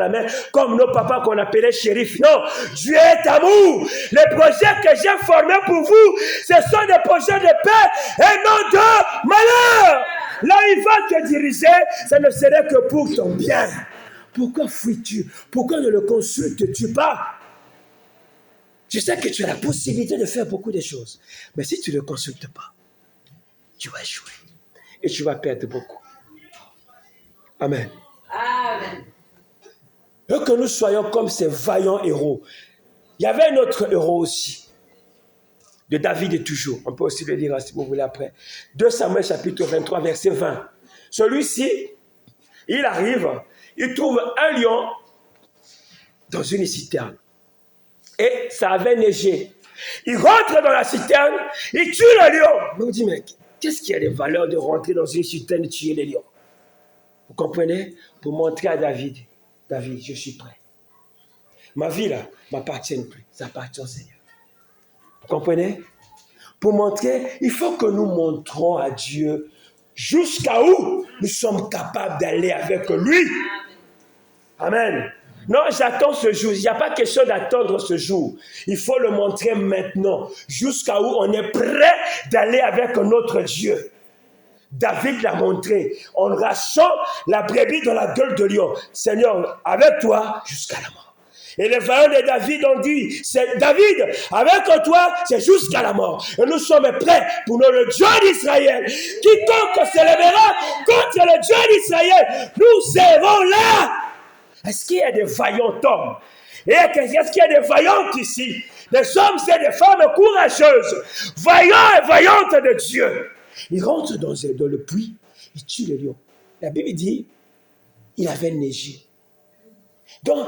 la main, comme nos papas qu'on appelait shérif. Non, Dieu est amour. Les projets que j'ai formés pour vous, ce sont des projets de paix et non de malheur. Là où il va te diriger, ça ne serait que pour ton bien. Pourquoi fuis-tu? Pourquoi ne le consultes-tu pas? Je sais que tu as la possibilité de faire beaucoup de choses. Mais si tu ne le consultes pas, tu vas échouer. Et tu vas perdre beaucoup. Amen. Amen. Et que nous soyons comme ces vaillants héros. Il y avait un autre héros aussi. De David et toujours. On peut aussi le lire si vous voulez après. 2 Samuel chapitre 23 verset 20. Celui-ci, il arrive, il trouve un lion dans une citerne. Et ça avait neigé. Il rentre dans la citerne, il tue le lion. On me dit, mais qu'est-ce qui a les valeurs de rentrer dans une citerne et tuer les lions? Vous comprenez? Pour montrer à David, je suis prêt. Ma vie là, m'appartient plus. Ça appartient au Seigneur. Vous comprenez? Pour montrer, il faut que nous montrons à Dieu jusqu'à où nous sommes capables d'aller avec lui. Amen. Non, j'attends ce jour. Il n'y a pas question d'attendre ce jour. Il faut le montrer maintenant, jusqu'à où on est prêt d'aller avec notre Dieu. David l'a montré en arrachant la brebis dans la gueule de lion. Seigneur, avec toi jusqu'à la mort. Et les vaillants de David ont dit, c'est David, avec toi, c'est jusqu'à la mort. Et nous sommes prêts pour le Dieu d'Israël. Quiconque se lèvera contre le Dieu d'Israël, nous serons là. Est-ce qu'il y a des vaillants hommes? Et est-ce qu'il y a des vaillantes ici? Des hommes et des femmes courageuses, vaillants et vaillantes de Dieu. Ils rentrent dans le puits, ils tuent le lion. La Bible dit, il avait neigé. Donc,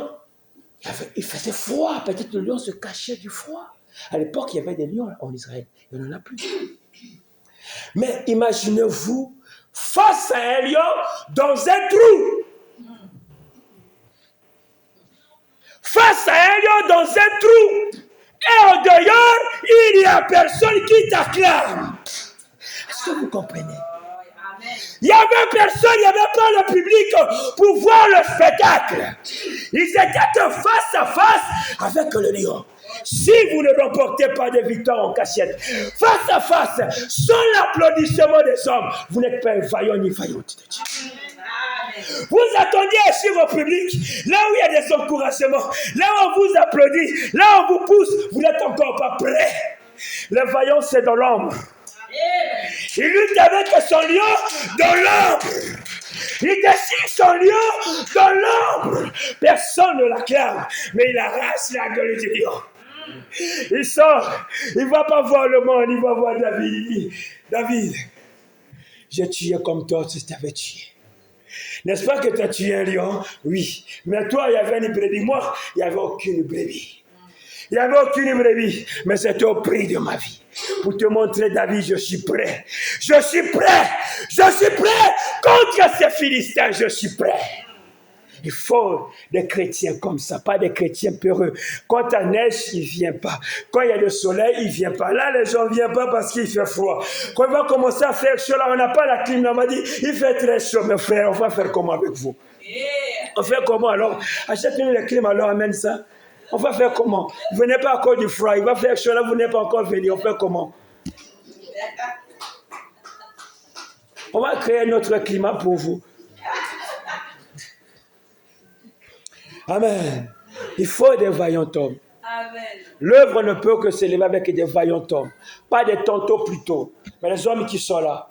il faisait froid. Peut-être le lion se cachait du froid. À l'époque, il y avait des lions en Israël. Il n'y en a plus. Mais imaginez-vous, face à un lion dans un trou. Face à un lion dans un trou. Et au dehors, il n'y a personne qui t'acclame. Est-ce que vous comprenez? Il n'y avait personne, il n'y avait pas le public pour voir le spectacle. Ils étaient face à face avec le lion. Si vous ne remportez pas de victoire en cachette, face à face, sans l'applaudissement des hommes, vous n'êtes pas un vaillant ni vaillante de Dieu. Vous attendiez à suivre au public, là où il y a des encouragements, là où on vous applaudit, là où on vous pousse, vous n'êtes encore pas prêts. Le vaillant, c'est dans l'ombre. Il lutte avec son lion dans l'ombre. Il décide son lion dans l'ombre. Personne ne l'acclame, mais il arrache la gueule du lion. Il sort, il ne va pas voir le monde, il va voir David. Il dit, David, j'ai tué comme toi, tu t'avais tué. N'est-ce pas que tu as tué un lion? Oui. Mais toi, il y avait une brebis. Moi, il n'y avait aucune brebis. Il n'y avait aucune brebis. Mais c'était au prix de ma vie. Pour te montrer, David, je suis prêt. Je suis prêt. Je suis prêt. Contre ces Philistins, je suis prêt. Il faut des chrétiens comme ça, pas des chrétiens peureux. Quand il neige, il ne vient pas. Quand il y a le soleil, il ne vient pas. Là, les gens ne viennent pas parce qu'il fait froid. Quand il va commencer à faire chaud, là, on n'a pas la clim. Là, on m'a dit, il fait très chaud. Mais frère, on va faire comment avec vous? On fait comment alors? Achetez-nous les clims, alors amène ça. On va faire comment? Vous venez pas encore du froid, il va faire chaud, là, vous n'êtes pas encore venu. On fait comment? On va créer notre climat pour vous. Amen. Il faut des vaillants hommes. Amen. L'œuvre ne peut que s'élever avec des vaillants hommes. Pas des tantôt plutôt, mais les hommes qui sont là.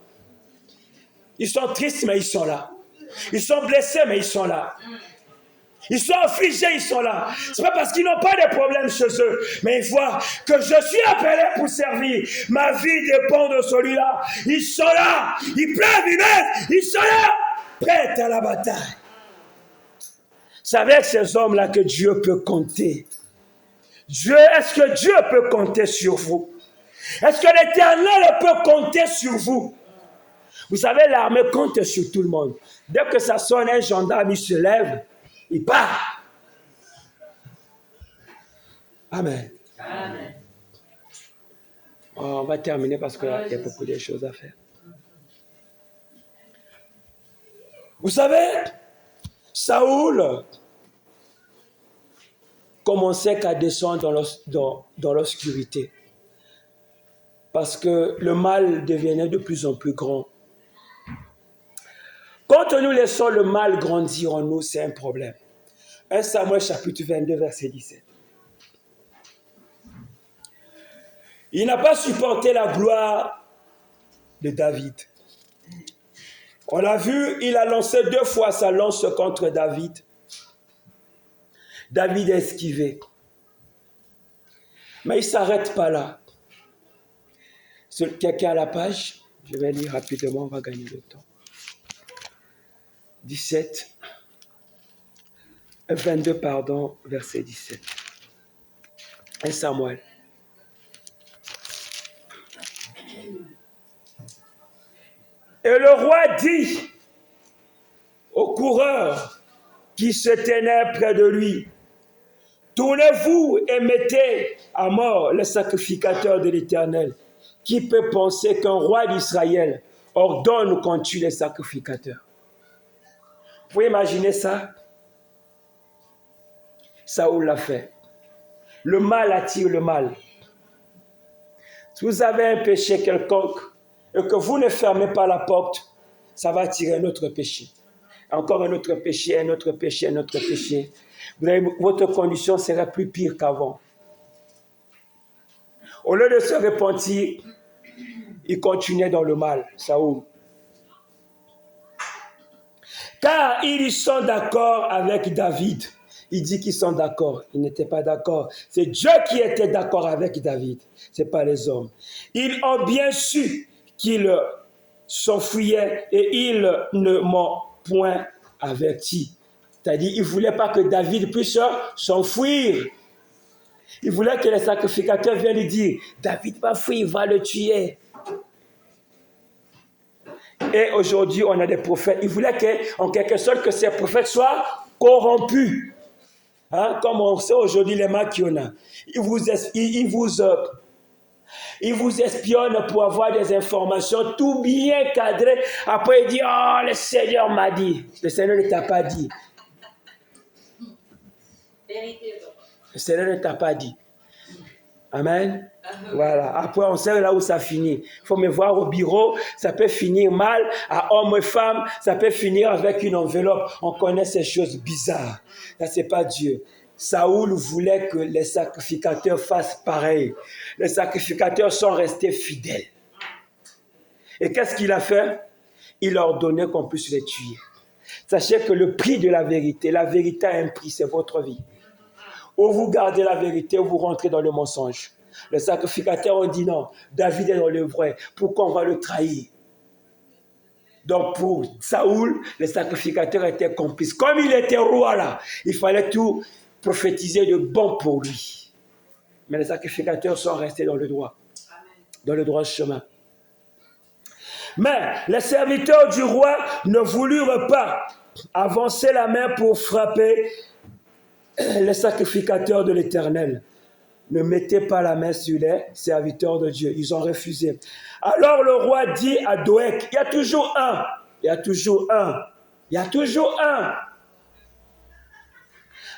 Ils sont tristes, mais ils sont là. Ils sont blessés, mais ils sont là. Ils sont affligés, ils sont là. Ce n'est pas parce qu'ils n'ont pas de problème chez eux, mais ils voient que je suis appelé pour servir. Ma vie dépend de celui-là. Ils sont là. Ils pleuvent, ils mettent. Ils sont là, prêts à la bataille. C'est avec ces hommes-là que Dieu peut compter. Est-ce que Dieu peut compter sur vous? Est-ce que l'Éternel peut compter sur vous? Vous savez, l'armée compte sur tout le monde. Dès que ça sonne, un gendarme, il se lève, il part. Amen. Amen. On va terminer parce qu'il y a beaucoup de choses à faire. Vous savez, Saoul commençait à descendre dans l'obscurité parce que le mal devenait de plus en plus grand. Quand nous laissons le mal grandir en nous, c'est un problème. 1 Samuel chapitre 22, verset 17. Il n'a pas supporté la gloire de David. On l'a vu, il a lancé 2 fois sa lance contre David. David a esquivé. Mais il ne s'arrête pas là. Quelqu'un à la page, je vais lire rapidement, on va gagner le temps. 22, verset 17. 1 Samuel. Et le roi dit aux coureurs qui se tenaient près de lui, Tournez-vous et mettez à mort le sacrificateur de l'Éternel. Qui peut penser qu'un roi d'Israël ordonne qu'on tue les sacrificateurs? Vous pouvez imaginer ça? Saoul l'a fait. Le mal attire le mal. Si vous avez un péché quelconque et que vous ne fermez pas la porte, ça va attirer un autre péché. Encore un autre péché, un autre péché, un autre péché. Votre condition sera plus pire qu'avant. Au lieu de se repentir, il continuait dans le mal, Saoul. Car ils sont d'accord avec David. Il dit qu'ils sont d'accord. Ils n'étaient pas d'accord. C'est Dieu qui était d'accord avec David. Ce n'est pas les hommes. Ils ont bien su qu'ils s'enfuyaient et ils ne m'ont point averti. C'est-à-dire, ils ne voulaient pas que David puisse s'enfuir. Ils voulaient que les sacrificateurs viennent lui dire, David va fuir, va le tuer. Et aujourd'hui, on a des prophètes. Ils voulaient en quelque sorte que ces prophètes soient corrompus. Hein? Comme on sait aujourd'hui les maquionnats. Ils vous espionnent pour avoir des informations tout bien cadrées. Après, ils disent, oh, le Seigneur m'a dit. Le Seigneur ne t'a pas dit. Le Seigneur ne t'a pas dit. Amen. Voilà. Après, on sait là où ça finit. Il faut me voir au bureau. Ça peut finir mal. À homme et femme, ça peut finir avec une enveloppe. On connaît ces choses bizarres. Ça, c'est pas Dieu. Saoul voulait que les sacrificateurs fassent pareil. Les sacrificateurs sont restés fidèles. Et qu'est-ce qu'il a fait? Il a ordonné qu'on puisse les tuer. Sachez que le prix de la vérité a un prix, c'est votre vie. Ou vous gardez la vérité, ou vous rentrez dans le mensonge. Les sacrificateurs ont dit non, David est dans le vrai. Pourquoi on va le trahir? Donc pour Saoul, les sacrificateurs étaient complices. Comme il était roi là, il fallait tout prophétiser de bon pour lui. Mais les sacrificateurs sont restés dans le droit. Dans le droit chemin. Mais les serviteurs du roi ne voulurent pas avancer la main pour frapper les sacrificateurs de l'Éternel. Ne mettez pas la main sur les serviteurs de Dieu. Ils ont refusé. Alors le roi dit à Doeg, il y a toujours un.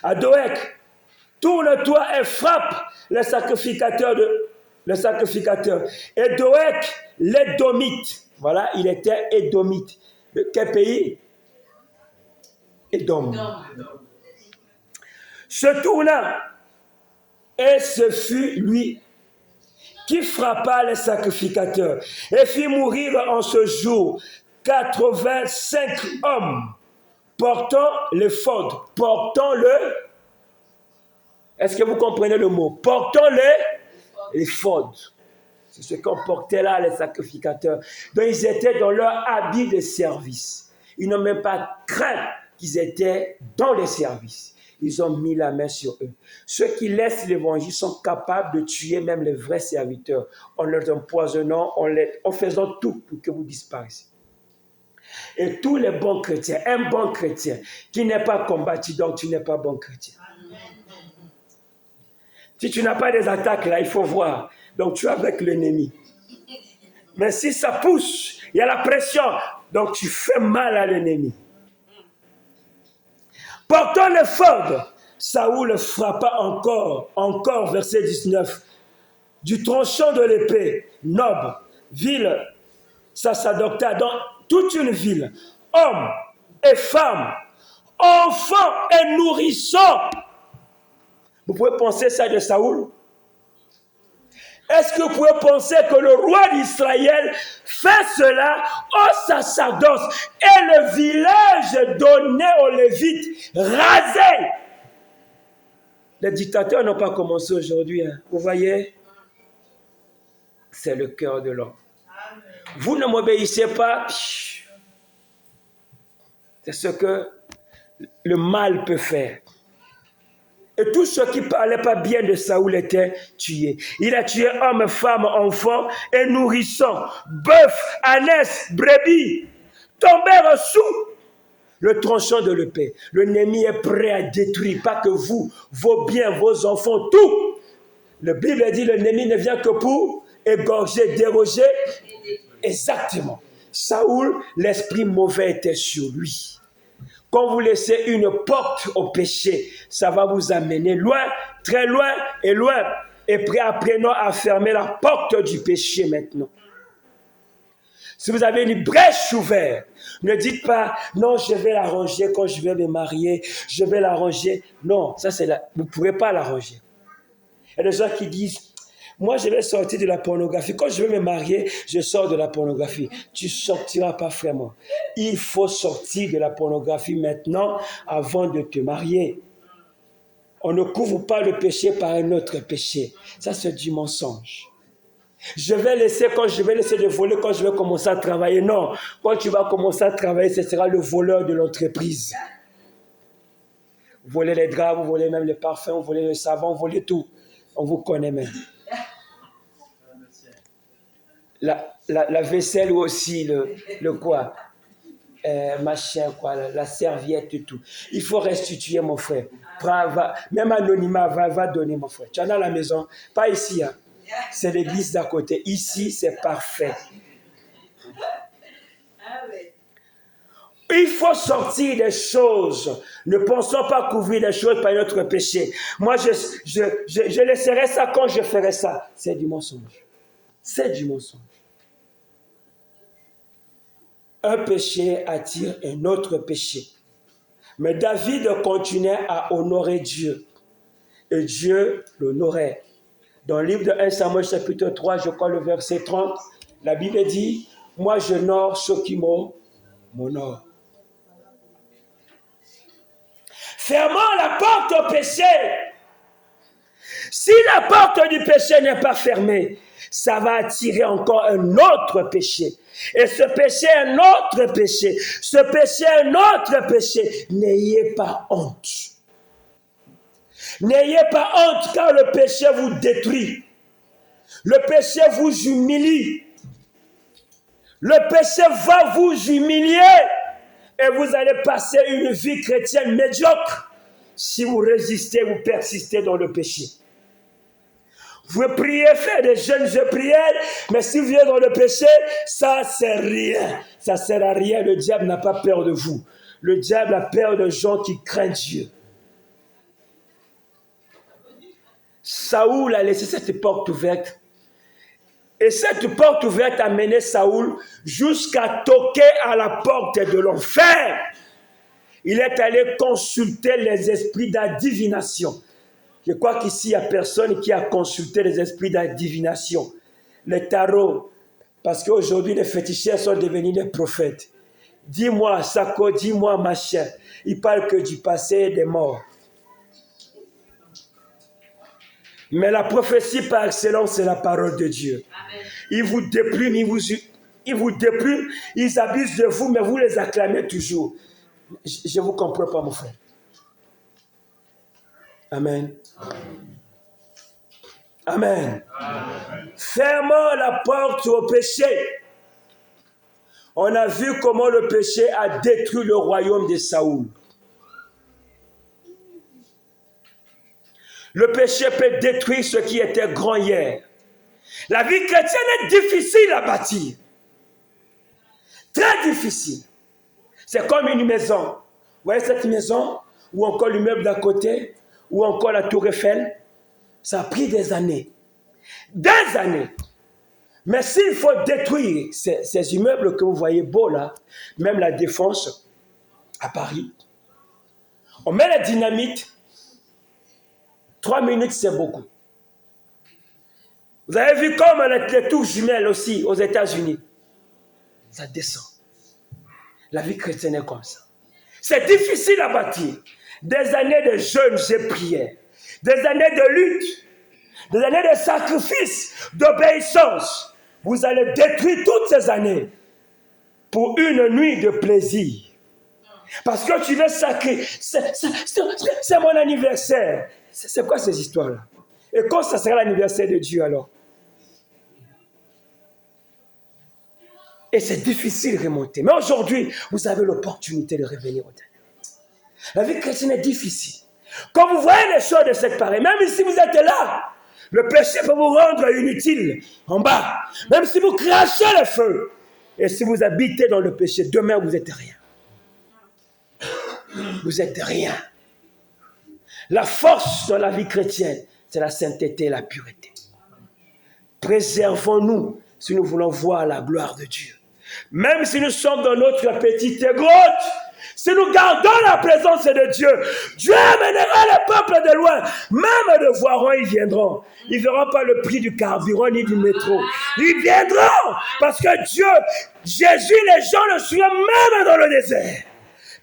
À Doeg, tourne-toi et frappe les sacrificateurs. Et Doeg, l'Édomite. Voilà, il était Édomite. De quel pays? Édom. Se tourna, et ce fut lui qui frappa les sacrificateurs et fit mourir en ce jour 85 hommes portant l'éphod. Est-ce que vous comprenez le mot? Portant l'éphod. C'est ce qu'on portait là, les sacrificateurs. Donc ils étaient dans leur habit de service. Ils n'ont même pas craint qu'ils étaient dans les services. Ils ont mis la main sur eux. Ceux qui laissent l'évangile sont capables de tuer même les vrais serviteurs en les empoisonnant, en faisant tout pour que vous disparaissiez. Et tous les bons chrétiens, un bon chrétien qui n'est pas combattu, donc tu n'es pas bon chrétien. Si tu n'as pas des attaques là, il faut voir. Donc tu es avec l'ennemi. Mais si ça pousse, il y a la pression, donc tu fais mal à l'ennemi. Portant l'éphod, Saoul frappa encore, verset 19, du tranchant de l'épée, Nob, ville, ça s'adopta dans toute une ville, hommes et femmes, enfants et nourrissons. Vous pouvez penser ça de Saoul? Est-ce que vous pouvez penser que le roi d'Israël fait cela au sacerdoce et le village donné aux Lévites rasé? Les dictateurs n'ont pas commencé aujourd'hui. Hein. Vous voyez? C'est le cœur de l'homme. Vous ne m'obéissez pas. C'est ce que le mal peut faire. Et tous ceux qui ne parlaient pas bien de Saoul étaient tués. Il a tué hommes, femmes, enfants et nourrissons, bœufs, ânesses, brebis, tombèrent sous le tranchant de l'épée. L'ennemi est prêt à détruire, pas que vous, vos biens, vos enfants, tout. La Bible dit l'ennemi ne vient que pour égorger, déroger. Exactement. Saoul, l'esprit mauvais était sur lui. Quand vous laissez une porte au péché, ça va vous amener loin, très loin et loin. Et apprenons à fermer la porte du péché maintenant. Si vous avez une brèche ouverte, ne dites pas, non, je vais l'arranger quand je vais me marier, je vais l'arranger. Non, ça c'est vous ne pourrez pas l'arranger. Il y a des gens qui disent, moi je vais sortir de la pornographie. Quand je vais me marier, je sors de la pornographie. Tu ne sortiras pas, frère, moi. Il faut sortir de la pornographie maintenant avant de te marier. On ne couvre pas le péché par un autre péché. Ça, c'est du mensonge. Je vais laisser de voler quand je vais commencer à travailler. Non, quand tu vas commencer à travailler, ce sera le voleur de l'entreprise. Vous volez les draps, vous volez même les parfums, vous volez le savon, vous volez tout. On vous connaît même. La vaisselle aussi, le quoi machin, quoi, la serviette et tout. Il faut restituer, mon frère. Même anonymat, va donner, mon frère. Tu en as à la maison, pas ici, hein. C'est l'église d'à côté. Ici, c'est parfait. Il faut sortir des choses. Ne pensons pas couvrir les choses par notre péché. Moi, je laisserai ça quand je ferai ça. C'est du mensonge. C'est du mensonge. Un péché attire un autre péché. Mais David continuait à honorer Dieu. Et Dieu l'honorait. Dans le livre de 1 Samuel chapitre 3, je crois le verset 30, la Bible dit, moi j'honore ceux qui m'honorent. Fermons la porte au péché. Si la porte du péché n'est pas fermée, ça va attirer encore un autre péché. Et ce péché est un autre péché. Ce péché est un autre péché. N'ayez pas honte. N'ayez pas honte car le péché vous détruit. Le péché vous humilie. Le péché va vous humilier. Et vous allez passer une vie chrétienne médiocre si vous résistez, vous persistez dans le péché. Vous priez, faire des jeûnes de prière, mais si vous venez dans le péché, ça c'est rien. Ça ne sert à rien. Le diable n'a pas peur de vous. Le diable a peur de gens qui craignent Dieu. Saoul a laissé cette porte ouverte. Et cette porte ouverte a mené Saoul jusqu'à toquer à la porte de l'enfer. Il est allé consulter les esprits d'adivination. Je crois qu'ici, il n'y a personne qui a consulté les esprits d'adivination. Les tarots. Parce qu'aujourd'hui, les féticheurs sont devenus des prophètes. Dis-moi, Sako, dis-moi, machin. Ils parlent que du passé et des morts. Mais la prophétie par excellence, c'est la parole de Dieu. Amen. Ils vous dépriment, ils abusent de vous, mais vous les acclamez toujours. Je ne vous comprends pas, mon frère. Amen. Amen. Amen. Fermons la porte au péché. On a vu comment le péché a détruit le royaume de Saoul. Le péché peut détruire ce qui était grand hier. La vie chrétienne est difficile à bâtir. Très difficile. C'est comme une maison. Vous voyez cette maison, ou encore l'immeuble d'à côté, ou encore la tour Eiffel. Ça a pris des années. Des années. Mais s'il faut détruire ces immeubles que vous voyez beaux là, même la Défense à Paris, on met la dynamite. 3 minutes, c'est beaucoup. Vous avez vu comme les tours jumelles aussi aux États-Unis. Ça descend. La vie chrétienne est comme ça. C'est difficile à bâtir. Des années de jeûne et prière. Des années de lutte. Des années de sacrifice, d'obéissance. Vous allez détruire toutes ces années pour une nuit de plaisir. Parce que tu veux sacrifier. C'est mon anniversaire. C'est quoi ces histoires-là? Et quand ça sera l'anniversaire de Dieu alors? Et c'est difficile de remonter. Mais aujourd'hui, vous avez l'opportunité de revenir au dernier. La vie chrétienne est difficile. Quand vous voyez les choses de cette pareille, même si vous êtes là, le péché peut vous rendre inutile en bas. Même si vous crachez le feu. Et si vous habitez dans le péché, demain vous n'êtes rien. Vous n'êtes rien. La force dans la vie chrétienne, c'est la sainteté et la pureté. Préservons-nous si nous voulons voir la gloire de Dieu. Même si nous sommes dans notre petite grotte, si nous gardons la présence de Dieu, Dieu amènera le peuple de loin. Même de Voiron, ils viendront. Ils ne verront pas le prix du carburant ni du métro. Ils viendront parce que Dieu, Jésus, les gens le suivent même dans le désert.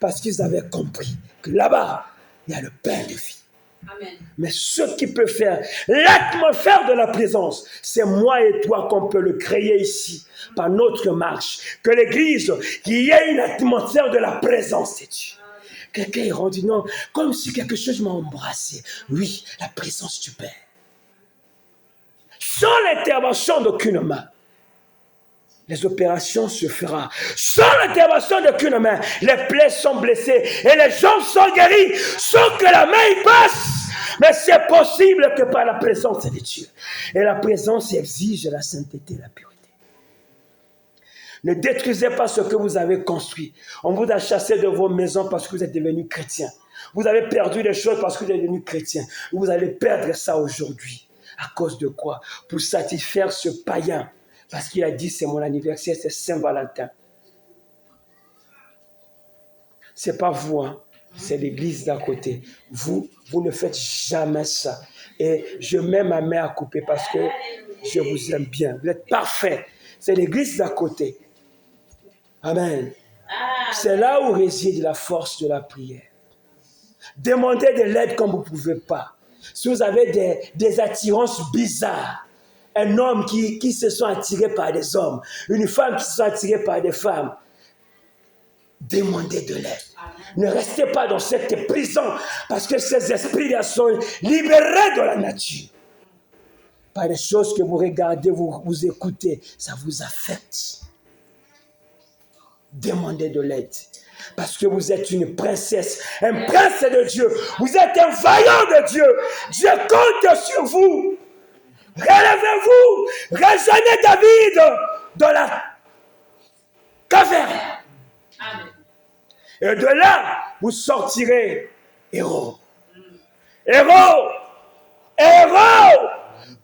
Parce qu'ils avaient compris que là-bas, il y a le pain de vie. Amen. Mais ce qui peut faire l'atmosphère de la présence, c'est moi et toi qu'on peut le créer ici, par notre marche. Que l'église, qu'il y ait une atmosphère de la présence de Dieu. Quelqu'un est rendu, non, comme si quelque chose m'a embrassé. Oui, la présence du Père. Sans l'intervention d'aucune main, les opérations se feront. Sans l'intervention d'aucune main, les plaies sont blessées et les jambes sont guéries sans que la main y passe. Mais c'est possible que par la présence de Dieu. Et la présence exige la sainteté et la pureté. Ne détruisez pas ce que vous avez construit. On vous a chassé de vos maisons parce que vous êtes devenus chrétiens. Vous avez perdu des choses parce que vous êtes devenus chrétiens. Vous allez perdre ça aujourd'hui. À cause de quoi? Pour satisfaire ce païen. Parce qu'il a dit, c'est mon anniversaire, c'est Saint-Valentin. Ce n'est pas vous, hein? C'est l'église d'à côté. Vous ne faites jamais ça. Et je mets ma main à couper parce que je vous aime bien. Vous êtes parfaits. C'est l'église d'à côté. Amen. C'est là où réside la force de la prière. Demandez de l'aide quand vous ne pouvez pas. Si vous avez des attirances bizarres, un homme qui se sont attirés par des hommes, une femme qui se sont attirées par des femmes, demandez de l'aide. Ne restez pas dans cette prison parce que ces esprits-là sont libérés de la nature. Par des choses que vous regardez, vous écoutez, ça vous affecte. Demandez de l'aide. Parce que vous êtes une princesse, un prince de Dieu. Vous êtes un vaillant de Dieu. Dieu compte sur vous. Relevez-vous. Rejoignez David dans la caverne. Amen. Et de là, vous sortirez héros. Héros. Héros.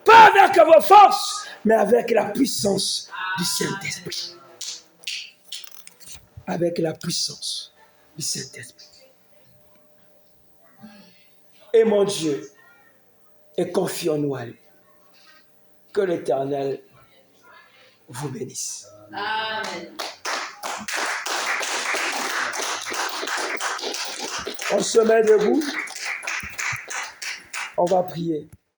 Pas avec vos forces, mais avec la puissance du Saint-Esprit. Avec la puissance du Saint-Esprit. Et mon Dieu, et confions-nous à lui. Que l'Éternel vous bénisse. Amen. On se met debout. On va prier.